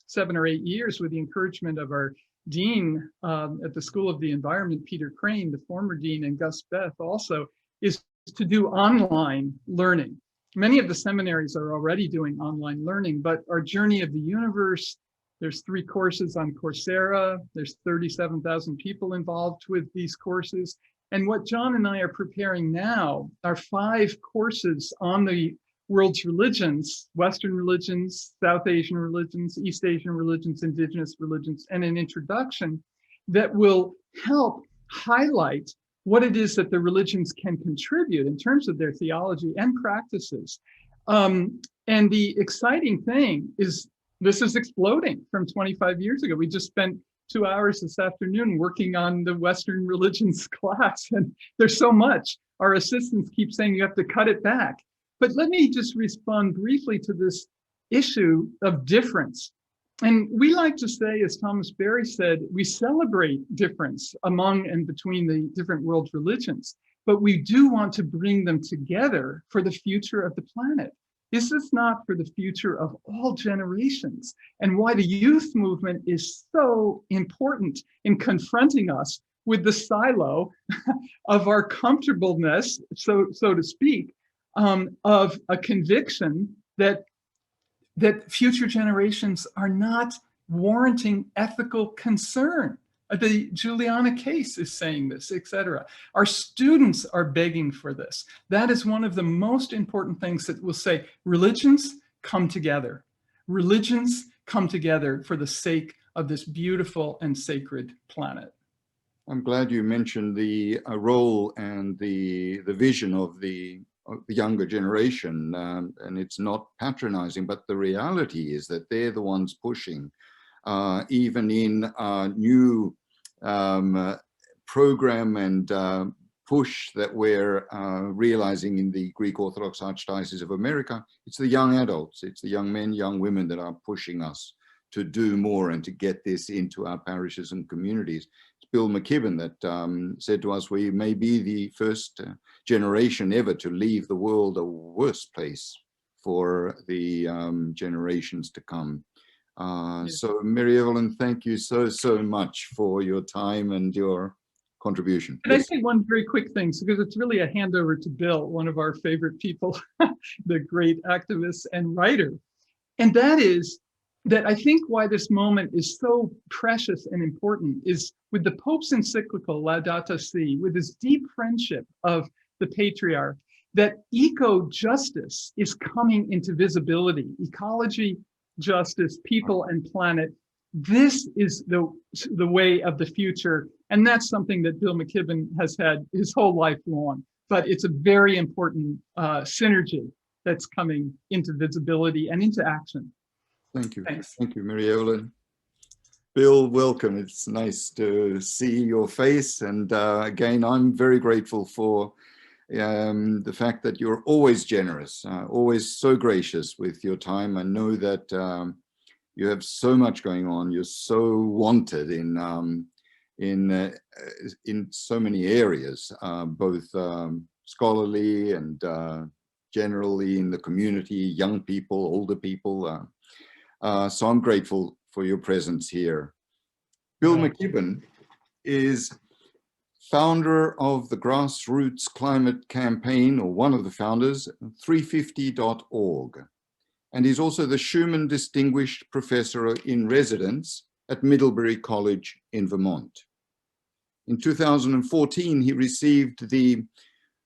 7 or 8 years, with the encouragement of our dean at the School of the Environment, Peter Crane, the former dean, and Gus Speth also, is to do online learning. Many of the seminaries are already doing online learning, but our Journey of the Universe, There's 3 courses on Coursera. There's 37,000 people involved with these courses. And what John and I are preparing now are 5 courses on the world's religions, Western religions, South Asian religions, East Asian religions, indigenous religions, and an introduction that will help highlight what it is that the religions can contribute in terms of their theology and practices. And the exciting thing is this is exploding from 25 years ago. We just spent 2 hours this afternoon working on the Western religions class, and there's so much. Our assistants keep saying you have to cut it back. But let me just respond briefly to this issue of difference. And we like to say, as Thomas Berry said, we celebrate difference among and between the different world religions, but we do want to bring them together for the future of the planet. Is this not for the future of all generations? And why the youth movement is so important in confronting us with the silo of our comfortableness, so to speak, of a conviction that future generations are not warranting ethical concern. The Juliana case is saying this, etc. Our students are begging for this. That is one of the most important things that will say, religions come together. Religions come together for the sake of this beautiful and sacred planet. I'm glad you mentioned the role and the vision of the younger generation, and it's not patronizing, but the reality is that they're the ones pushing, even in new program and push that we're realizing in the Greek Orthodox Archdiocese of America. It's the young adults, it's the young men, young women that are pushing us to do more and to get this into our parishes and communities. It's Bill McKibben that said to us, we may be the first generation ever to leave the world a worse place for the generations to come. So Mary Evelyn, thank you so much for your time and your contribution. Can I say one very quick thing? Because it's really a handover to Bill, one of our favorite people, the great activist and writer. And that is that I think why this moment is so precious and important is with the Pope's encyclical Laudato Si, with his deep friendship of the Patriarch, that eco-justice is coming into visibility. Ecology, justice, people and planet. This is the way of the future. And that's something that Bill McKibben has had his whole life long. But it's a very important synergy that's coming into visibility and into action. Thank you. Thanks. Thank you, Mary Evelyn. Bill, welcome. It's nice to see your face. And again, I'm very grateful for the fact that you're always generous, always so gracious with your time. I know that you have so much going on. You're so wanted in so many areas, both scholarly and generally in the community, young people, older people. So I'm grateful for your presence here. Bill McKibben is founder of the Grassroots Climate Campaign, or one of the founders, 350.org. And he's also the Schumann Distinguished Professor in Residence at Middlebury College in Vermont. In 2014, he received the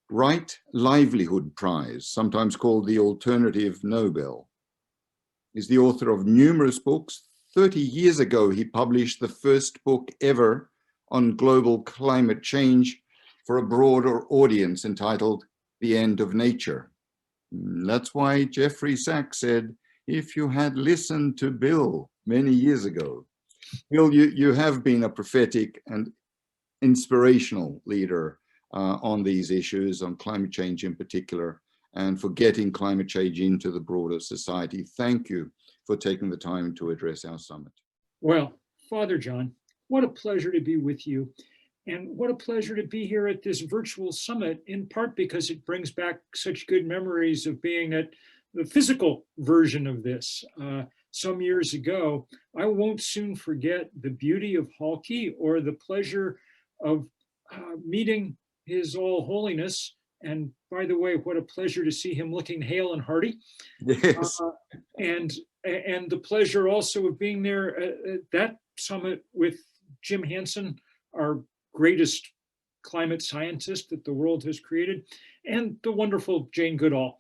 Right Livelihood Prize, sometimes called the Alternative Nobel. He's the author of numerous books. 30 years ago, he published the first book ever on global climate change for a broader audience, entitled The End of Nature. That's why Jeffrey Sachs said, if you had listened to Bill many years ago. Bill, you have been a prophetic and inspirational leader on these issues, on climate change in particular, and for getting climate change into the broader society. Thank you for taking the time to address our summit. Well, Father John, what a pleasure to be with you. And what a pleasure to be here at this virtual summit, in part because it brings back such good memories of being at the physical version of this some years ago. I won't soon forget the beauty of Halki or the pleasure of meeting His All-Holiness, And by the way, what a pleasure to see him looking hale and hearty. Yes. And the pleasure also of being there at that summit with Jim Hansen, our greatest climate scientist that the world has created, and the wonderful Jane Goodall,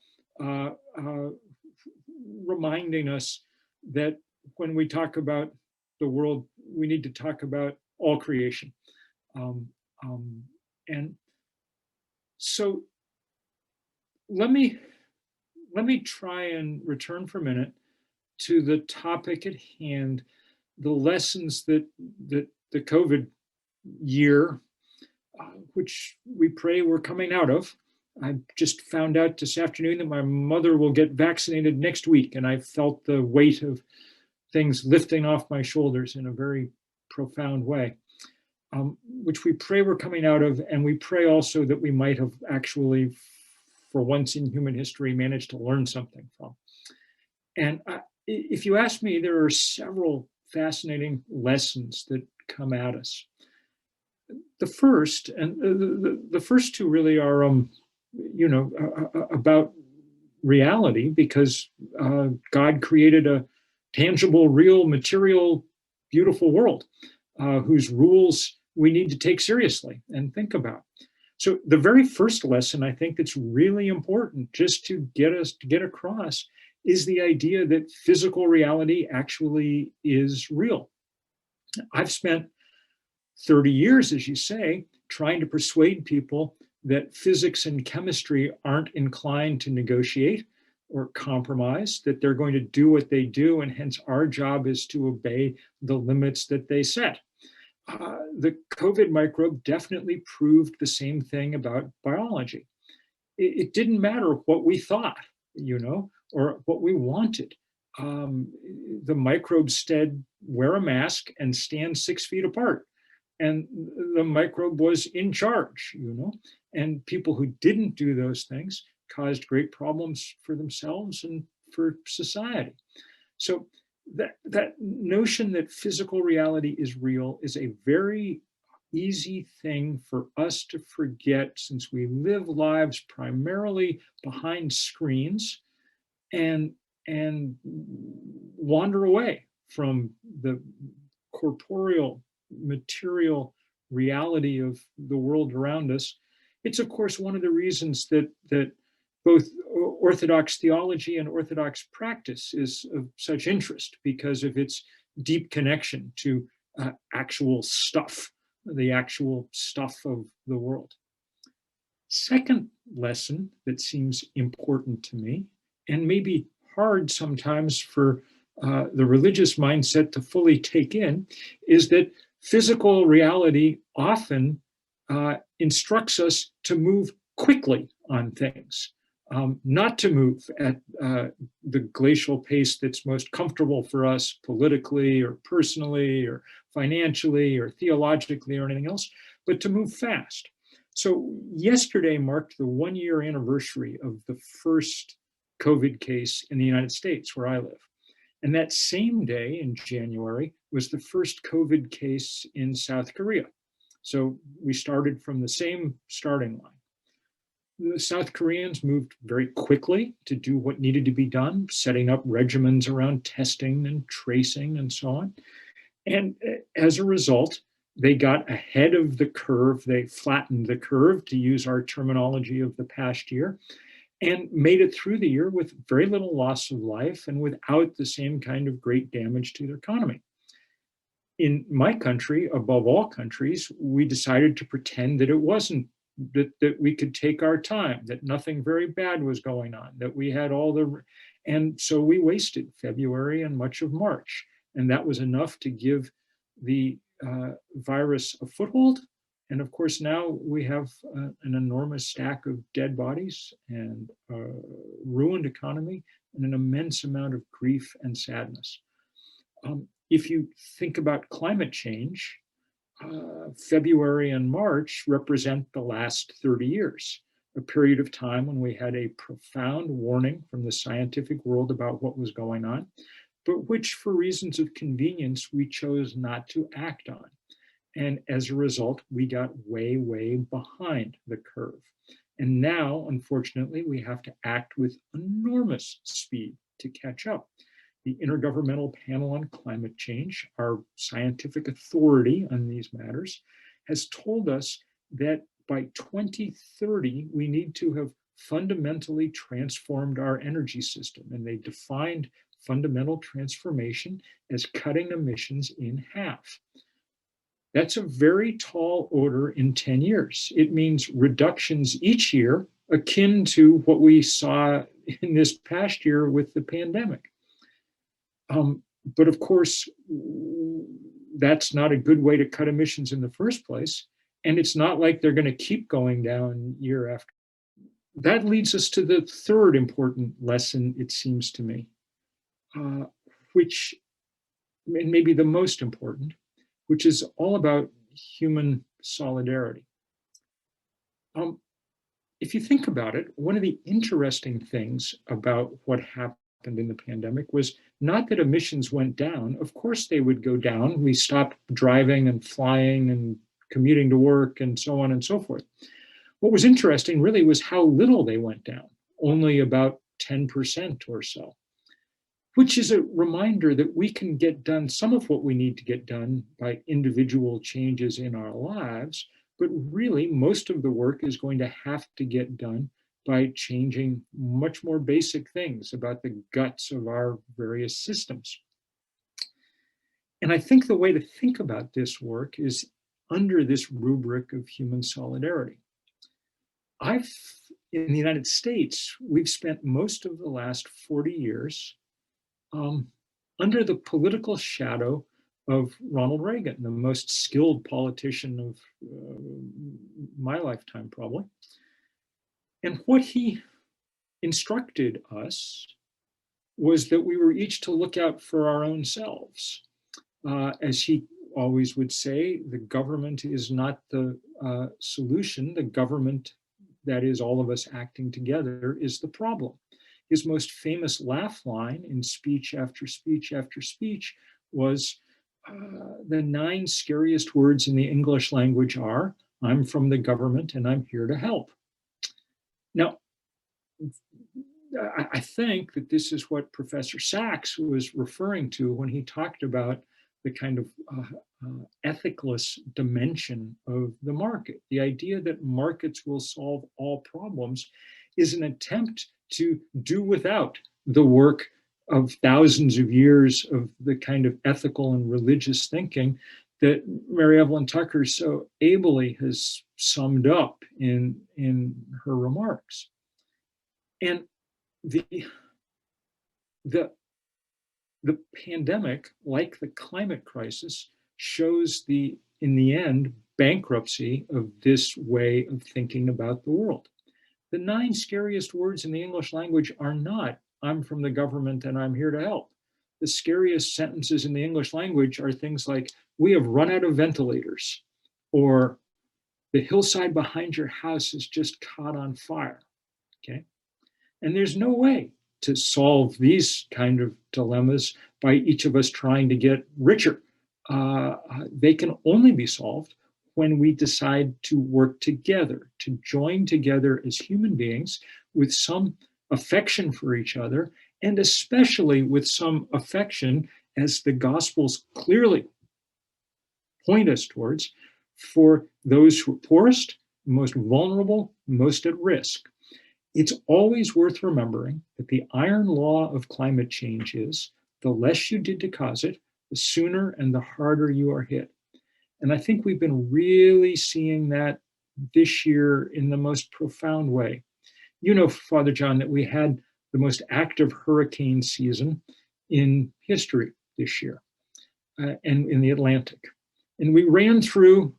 reminding us that when we talk about the world, we need to talk about all creation. And so let me try and return for a minute to the topic at hand, the lessons that the COVID year, which we pray we're coming out of. I just found out this afternoon that my mother will get vaccinated next week, and I felt the weight of things lifting off my shoulders in a very profound way, which we pray we're coming out of, and we pray also that we might have actually, for once in human history, managed to learn something from. And if you ask me, there are several fascinating lessons that come at us. The first, and the first two really are, about reality, because God created a tangible, real, material, beautiful world whose rules we need to take seriously and think about. So the very first lesson I think that's really important just to get across is the idea that physical reality actually is real. I've spent 30 years, as you say, trying to persuade people that physics and chemistry aren't inclined to negotiate or compromise, that they're going to do what they do, and hence our job is to obey the limits that they set. The COVID microbe definitely proved the same thing about biology. It didn't matter what we thought, or what we wanted. The microbes said, wear a mask and stand 6 feet apart. And the microbe was in charge, and people who didn't do those things caused great problems for themselves and for society. So that notion that physical reality is real is a very easy thing for us to forget, since we live lives primarily behind screens and wander away from the corporeal, material reality of the world around us. It's, of course, one of the reasons that both Orthodox theology and Orthodox practice is of such interest, because of its deep connection to actual stuff, the actual stuff of the world. Second lesson that seems important to me, and maybe hard sometimes for the religious mindset to fully take in, is that physical reality often instructs us to move quickly on things, not to move at the glacial pace that's most comfortable for us politically or personally or financially or theologically or anything else, but to move fast. So yesterday marked the 1-year anniversary of the first COVID case in the United States, where I live. And that same day in January was the first COVID case in South Korea. So we started from the same starting line. The South Koreans moved very quickly to do what needed to be done, setting up regimens around testing and tracing and so on. And as a result, they got ahead of the curve. They flattened the curve, to use our terminology of the past year, and made it through the year with very little loss of life and without the same kind of great damage to their economy. In my country, above all countries, we decided to pretend that it wasn't, that we could take our time, that nothing very bad was going on, that we had all the, and so we wasted February and much of March. And that was enough to give the virus a foothold. And of course, now we have an enormous stack of dead bodies and a ruined economy and an immense amount of grief and sadness. If you think about climate change, February and March represent the last 30 years, a period of time when we had a profound warning from the scientific world about what was going on, but which, for reasons of convenience, we chose not to act on. And as a result, we got way, way behind the curve. And now, unfortunately, we have to act with enormous speed to catch up. The Intergovernmental Panel on Climate Change, our scientific authority on these matters, has told us that by 2030, we need to have fundamentally transformed our energy system. And they defined fundamental transformation as cutting emissions in half. That's a very tall order in 10 years. It means reductions each year akin to what we saw in this past year with the pandemic. But of course, that's not a good way to cut emissions in the first place. And it's not like they're going to keep going down year after. That leads us to the third important lesson, it seems to me, which may be the most important, which is all about human solidarity. If you think about it, one of the interesting things about what happened in the pandemic was not that emissions went down. Of course they would go down. We stopped driving and flying and commuting to work and so on and so forth. What was interesting really was how little they went down, only about 10% or so, which is a reminder that we can get done some of what we need to get done by individual changes in our lives, but really most of the work is going to have to get done by changing much more basic things about the guts of our various systems. And I think the way to think about this work is under this rubric of human solidarity. In the United States, we've spent most of the last 40 years under the political shadow of Ronald Reagan, the most skilled politician of my lifetime, probably. And what he instructed us was that we were each to look out for our own selves. As he always would say, the government is not the solution. The government, that is all of us acting together, is the problem. His most famous laugh line in speech after speech after speech was, the 9 scariest words in the English language are, I'm from the government and I'm here to help. Now, I think that this is what Professor Sachs was referring to when he talked about the kind of ethicless dimension of the market. The idea that markets will solve all problems is an attempt to do without the work of thousands of years of the kind of ethical and religious thinking that Mary Evelyn Tucker so ably has summed up in her remarks. And the pandemic, like the climate crisis, shows in the end, bankruptcy of this way of thinking about the world. The 9 scariest words in the English language are not, I'm from the government and I'm here to help. The scariest sentences in the English language are things like, we have run out of ventilators, or the hillside behind your house is just caught on fire, okay? And there's no way to solve these kind of dilemmas by each of us trying to get richer. They can only be solved when we decide to work together, to join together as human beings with some affection for each other, and especially with some affection, as the Gospels clearly point us towards, for those who are poorest, most vulnerable, most at risk. It's always worth remembering that the iron law of climate change is the less you did to cause it, the sooner and the harder you are hit. And I think we've been really seeing that this year in the most profound way. You know, Father John, that we had the most active hurricane season in history this year, and in the Atlantic. And we ran through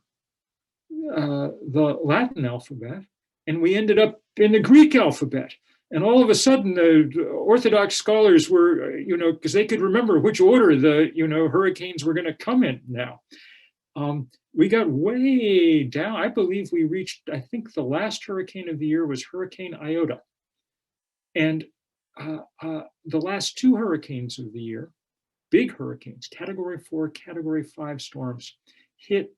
the Latin alphabet, and we ended up in the Greek alphabet. And all of a sudden, the Orthodox scholars were, because they could remember which order the, hurricanes were going to come in now. We got way down. I believe we reached, I think the last hurricane of the year was Hurricane Iota. And the last 2 hurricanes of the year, big hurricanes, Category 4, Category 5 storms, hit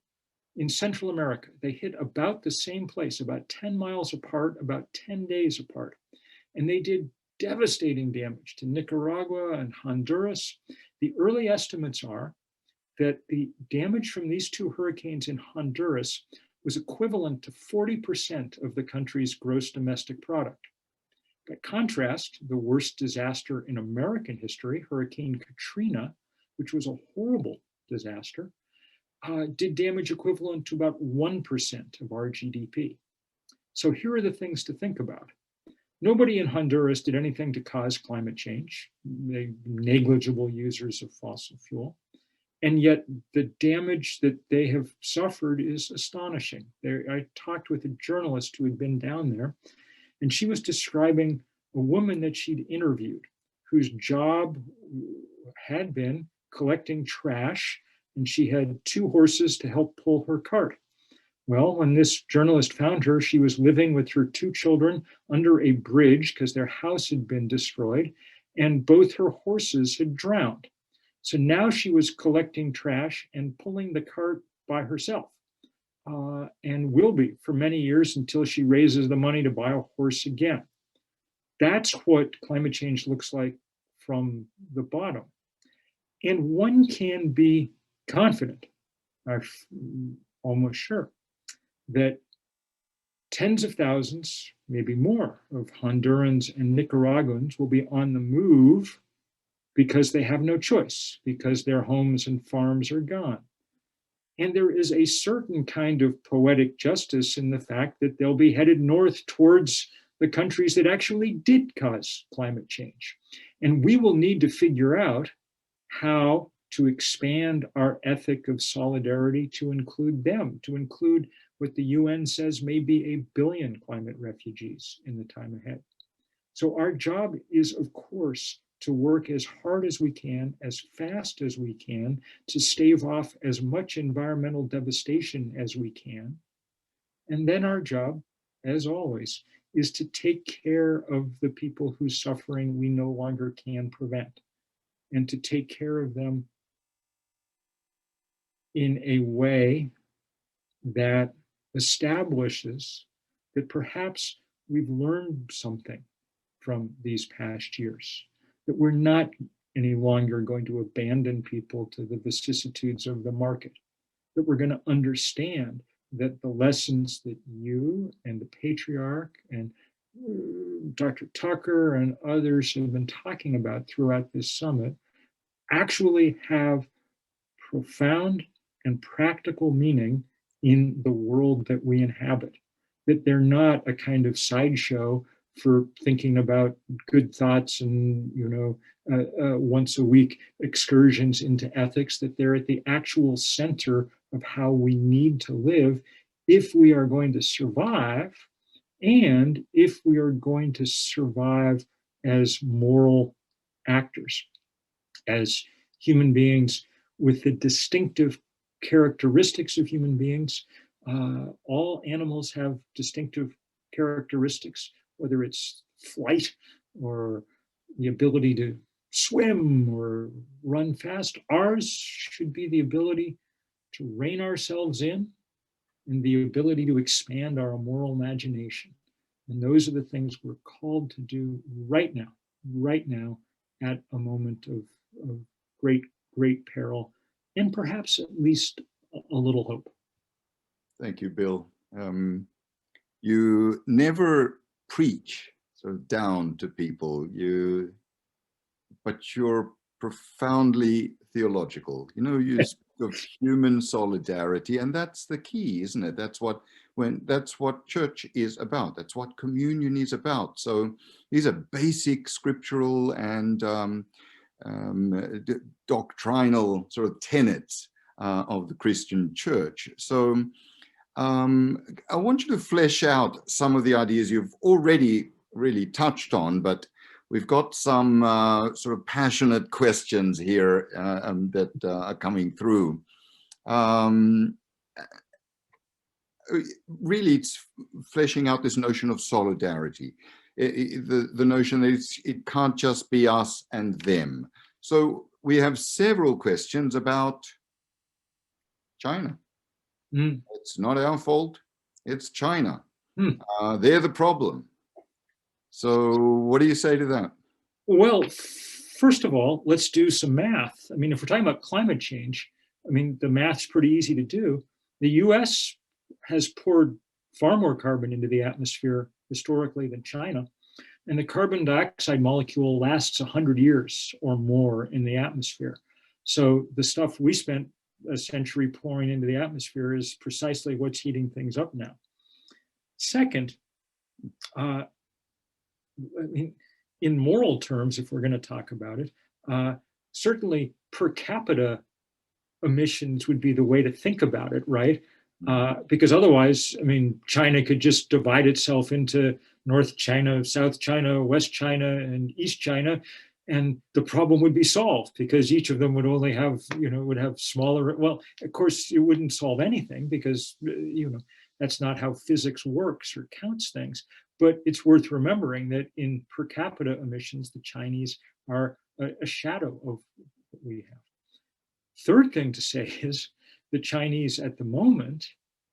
in Central America. They hit about the same place, about 10 miles apart, about 10 days apart. And they did devastating damage to Nicaragua and Honduras. The early estimates are that the damage from these two hurricanes in Honduras was equivalent to 40% of the country's gross domestic product. By contrast, the worst disaster in American history, Hurricane Katrina, which was a horrible disaster, did damage equivalent to about 1% of our GDP. So here are the things to think about. Nobody in Honduras did anything to cause climate change. They're negligible users of fossil fuel. And yet the damage that they have suffered is astonishing. I talked with a journalist who had been down there, and she was describing a woman that she'd interviewed whose job had been collecting trash, and she had 2 horses to help pull her cart. Well, when this journalist found her, she was living with her 2 children under a bridge because their house had been destroyed, and both her horses had drowned. So now she was collecting trash and pulling the cart by herself, and will be for many years until she raises the money to buy a horse again. That's what climate change looks like from the bottom. And one can be confident, I'm almost sure, that tens of thousands, maybe more, of Hondurans and Nicaraguans will be on the move because they have no choice, because their homes and farms are gone. And there is a certain kind of poetic justice in the fact that they'll be headed north towards the countries that actually did cause climate change. And we will need to figure out how to expand our ethic of solidarity to include them, to include what the UN says may be 1 billion climate refugees in the time ahead. So our job is, of course, to work as hard as we can, as fast as we can, to stave off as much environmental devastation as we can. And then our job, as always, is to take care of the people whose suffering we no longer can prevent, and to take care of them in a way that establishes that perhaps we've learned something from these past years, that we're not any longer going to abandon people to the vicissitudes of the market, that we're going to understand that the lessons that you and the Patriarch and Dr. Tucker and others have been talking about throughout this summit actually have profound and practical meaning in the world that we inhabit, that they're not a kind of sideshow for thinking about good thoughts and, once a week excursions into ethics, that they're at the actual center of how we need to live if we are going to survive, and if we are going to survive as moral actors, as human beings with the distinctive characteristics of human beings. All animals have distinctive characteristics, whether it's flight or the ability to swim or run fast. Ours should be the ability to rein ourselves in and the ability to expand our moral imagination. And those are the things we're called to do right now at a moment of great, great peril, and perhaps at least a little hope. Thank you, Bill. You never preach sort of down to people, but you're profoundly theological. You speak of human solidarity, and that's the key, isn't it? That's what church is about. That's what communion is about. So these are basic scriptural and doctrinal sort of tenets of the Christian church. So I want you to flesh out some of the ideas you've already really touched on, but we've got some sort of passionate questions here that are coming through. Really, it's fleshing out this notion of solidarity, the notion that it can't just be us and them. So we have several questions about China. Mm. It's not our fault. It's China. Hmm. They're the problem. So what do you say to that? Well, first of all, let's do some math. I mean, if we're talking about climate change, I mean, the math's pretty easy to do. The US has poured far more carbon into the atmosphere historically than China. And the carbon dioxide molecule lasts 100 years or more in the atmosphere. So the stuff we spent a century pouring into the atmosphere is precisely what's heating things up now. Second, I mean, in moral terms, if we're going to talk about it, certainly per capita emissions would be the way to think about it, right? Because otherwise, I mean, China could just divide itself into North China, South China, West China, and East China, and the problem would be solved because each of them would only have, would have smaller, well, of course, it wouldn't solve anything because, that's not how physics works or counts things. But it's worth remembering that in per capita emissions, the Chinese are a shadow of what we have. Third thing to say is the Chinese at the moment,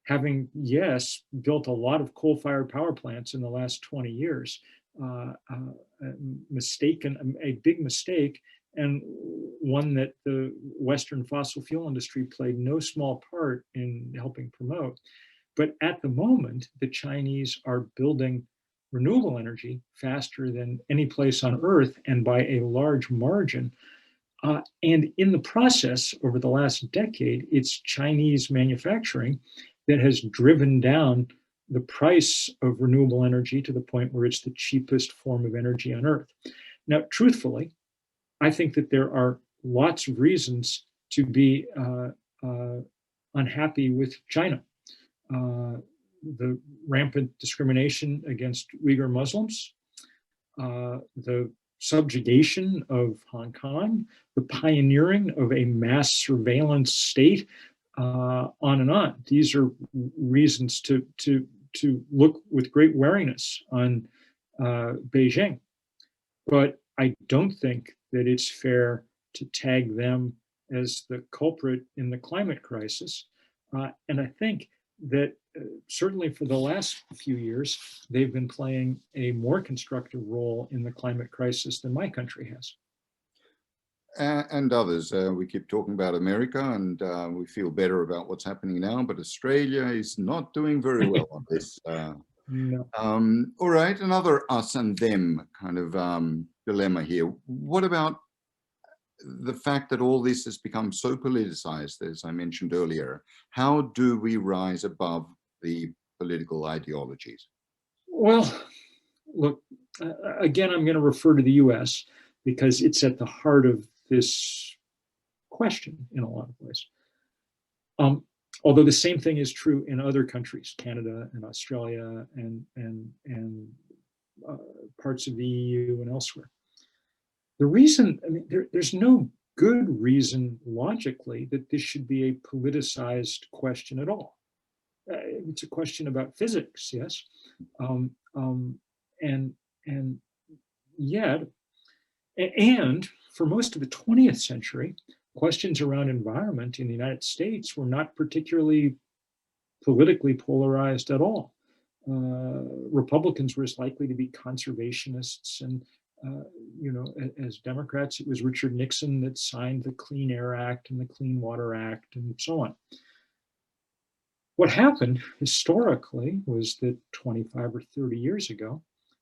having, yes, built a lot of coal-fired power plants in the last 20 years, a big mistake, and one that the Western fossil fuel industry played no small part in helping promote. But at the moment, the Chinese are building renewable energy faster than any place on Earth and by a large margin. And in the process, over the last decade, it's Chinese manufacturing that has driven down the price of renewable energy to the point where it's the cheapest form of energy on Earth. Now, truthfully, I think that there are lots of reasons to be unhappy with China. The rampant discrimination against Uyghur Muslims, the subjugation of Hong Kong, the pioneering of a mass surveillance state, on and on. These are reasons to look with great wariness on Beijing. But I don't think that it's fair to tag them as the culprit in the climate crisis. And I think that certainly for the last few years, they've been playing a more constructive role in the climate crisis than my country has. And others. We keep talking about America and we feel better about what's happening now, but Australia is not doing very well on this. No. All right, another us and them kind of dilemma here. What about the fact that all this has become so politicized, as I mentioned earlier? How do we rise above the political ideologies? Well, look, again, I'm going to refer to the US because it's at the heart of this question in a lot of ways. Although the same thing is true in other countries, Canada and Australia and parts of the EU and elsewhere. The reason, I mean, there's no good reason logically that this should be a politicized question at all. It's a question about physics, yes, and yet, and for most of the 20th century, questions around environment in the United States were not particularly politically polarized at all. Republicans were as likely to be conservationists, and as Democrats, it was Richard Nixon that signed the Clean Air Act and the Clean Water Act and so on. What happened historically was that 25 or 30 years ago,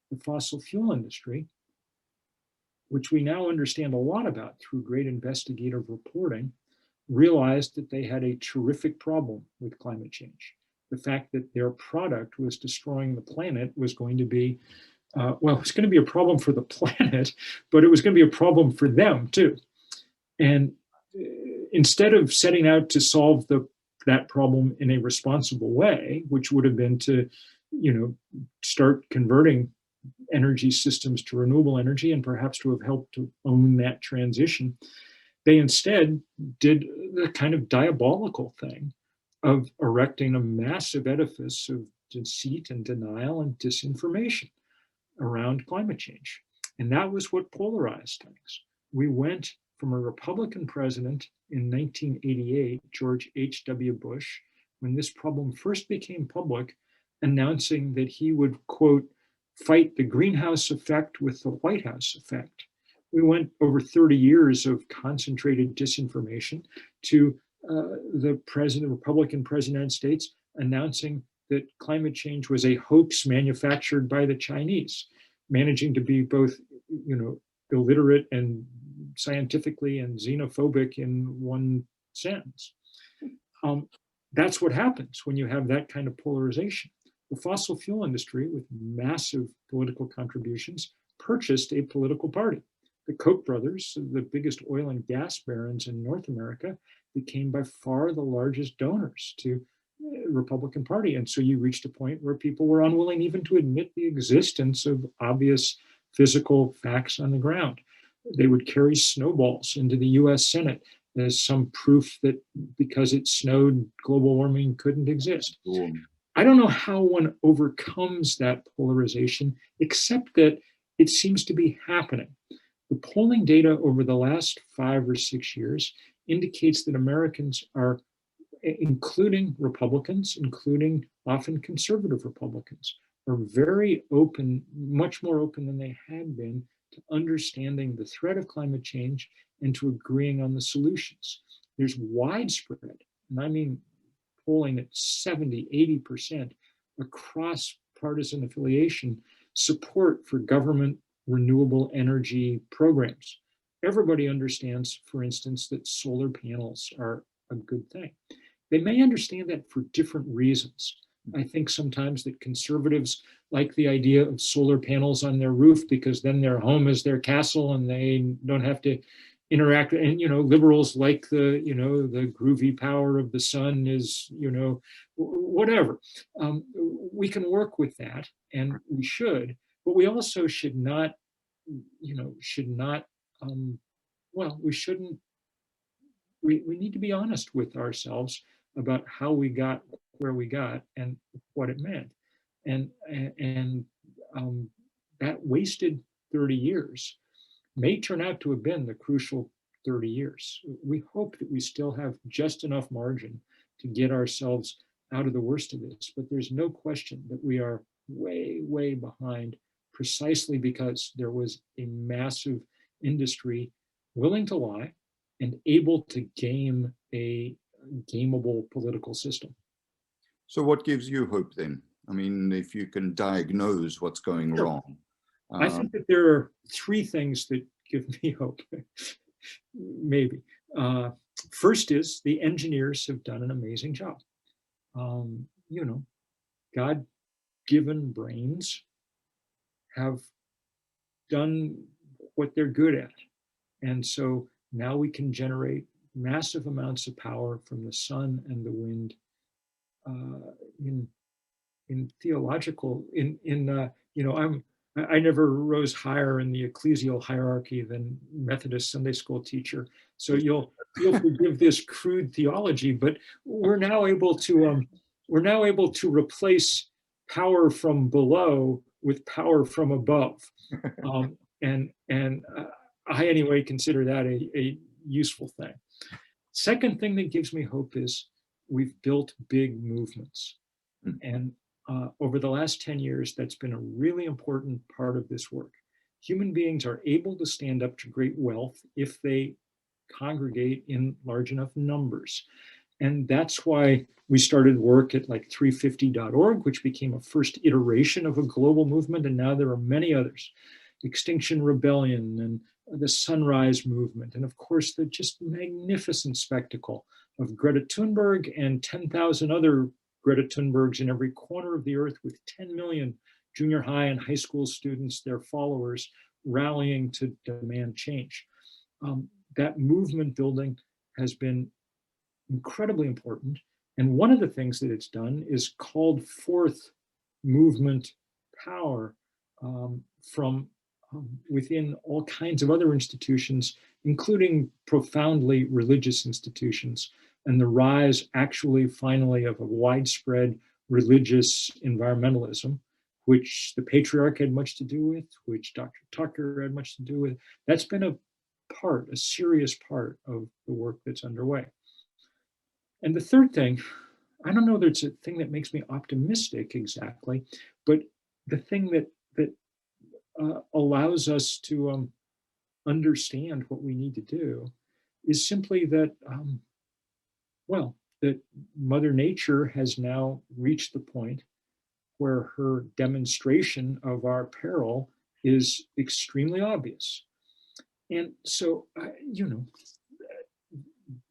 the fossil fuel industry, which we now understand a lot about through great investigative reporting, realized that they had a terrific problem with climate change. The fact that their product was destroying the planet was going to be, well, it's going to be a problem for the planet, but it was going to be a problem for them too. And instead of setting out to solve that problem in a responsible way, which would have been to, start converting energy systems to renewable energy and perhaps to have helped to own that transition, they instead did the kind of diabolical thing of erecting a massive edifice of deceit and denial and disinformation around climate change. And that was what polarized things. We went from a Republican president in 1988, George H.W. Bush, when this problem first became public, announcing that he would, quote, fight the greenhouse effect with the White House effect. We went over 30 years of concentrated disinformation to the Republican president of the United States announcing that climate change was a hoax manufactured by the Chinese, managing to be both, illiterate and scientifically and xenophobic in one sentence. That's what happens when you have that kind of polarization. The fossil fuel industry, with massive political contributions, purchased a political party. The Koch brothers, the biggest oil and gas barons in North America, became by far the largest donors to the Republican Party. And so you reached a point where people were unwilling even to admit the existence of obvious physical facts on the ground. They would carry snowballs into the US Senate as some proof that because it snowed, global warming couldn't exist. I don't know how one overcomes that polarization, except that it seems to be happening. The polling data over the last 5 or 6 years indicates that Americans are, including Republicans, including often conservative Republicans, are very open, much more open than they had been to understanding the threat of climate change and to agreeing on the solutions. There's widespread, and I mean polling at 70, 80% across partisan affiliation, support for government renewable energy programs. Everybody understands, for instance, that solar panels are a good thing. They may understand that for different reasons. I think sometimes that conservatives like the idea of solar panels on their roof because then their home is their castle and they don't have to interact. And, liberals like the groovy power of the sun is, whatever. We can work with that and we should, but we also should not, we need to be honest with ourselves about how we got where we got and what it meant. And that wasted 30 years may turn out to have been the crucial 30 years. We hope that we still have just enough margin to get ourselves out of the worst of this, but there's no question that we are way, way behind precisely because there was a massive industry willing to lie and able to game a gameable political system. So what gives you hope then? I mean, if you can diagnose what's going wrong. I think that there are 3 things that give me hope, maybe. First is the engineers have done an amazing job. God-given brains have done what they're good at. And so now we can generate massive amounts of power from the sun and the wind in theological, I never rose higher in the ecclesial hierarchy than Methodist Sunday school teacher. So you'll forgive this crude theology, but we're now able to replace power from below with power from above. And I anyway consider that a useful thing. Second thing that gives me hope is we've built big movements. And over the last 10 years, that's been a really important part of this work. Human beings are able to stand up to great wealth if they congregate in large enough numbers. And that's why we started work at like 350.org, which became a first iteration of a global movement. And now there are many others. Extinction Rebellion and the Sunrise Movement. And of course, the just magnificent spectacle of Greta Thunberg and 10,000 other Greta Thunbergs in every corner of the earth with 10 million junior high and high school students, their followers, rallying to demand change. That movement building has been incredibly important. And one of the things that it's done is called forth movement power from within all kinds of other institutions, including profoundly religious institutions, and the rise actually finally of a widespread religious environmentalism, which the Patriarch had much to do with, which Dr. Tucker had much to do with. That's been a serious part of the work that's underway. And the third thing I don't know that it's a thing that makes me optimistic exactly, but the thing that allows us to understand what we need to do is simply that, well, that Mother Nature has now reached the point where her demonstration of our peril is extremely obvious. And so,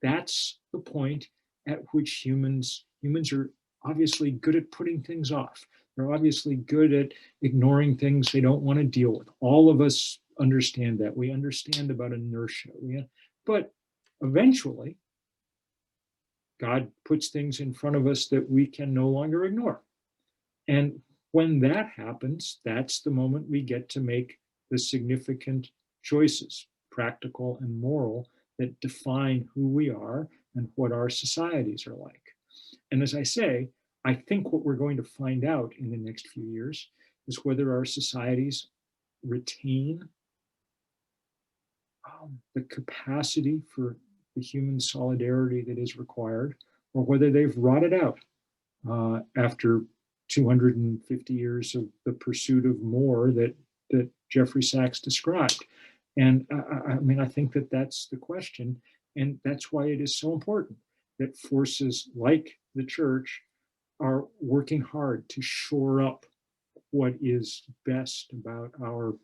that's the point at which humans are obviously good at putting things off. They're obviously good at ignoring things they don't want to deal with. All of us understand that. We understand about inertia. But eventually, God puts things in front of us that we can no longer ignore. And when that happens, that's the moment we get to make the significant choices, practical and moral, that define who we are and what our societies are like. And as I say, I think what we're going to find out in the next few years is whether our societies retain the capacity for the human solidarity that is required, or whether they've rotted out after 250 years of the pursuit of more that Jeffrey Sachs described. And I think that that's the question. And that's why it is so important that forces like the church are working hard to shore up what is best about our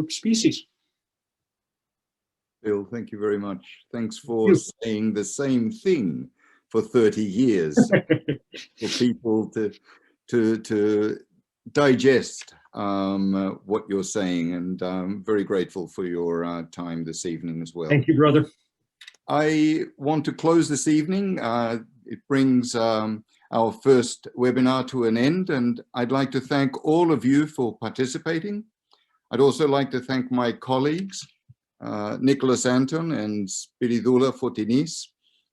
species. Bill, thank you very much. Thanks for saying the same thing for 30 years for people to digest what you're saying. And I'm very grateful for your time this evening as well. Thank you, brother. I want to close this evening. It brings our first webinar to an end, and I'd like to thank all of you for participating. I'd also like to thank my colleagues, Nicholas Anton and Spiridula Fortinis,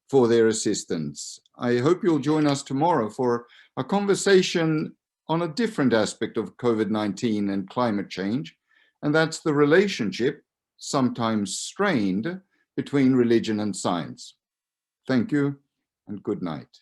for their assistance. I hope you'll join us tomorrow for a conversation on a different aspect of COVID-19 and climate change, and that's the relationship, sometimes strained, between religion and science. Thank you and good night.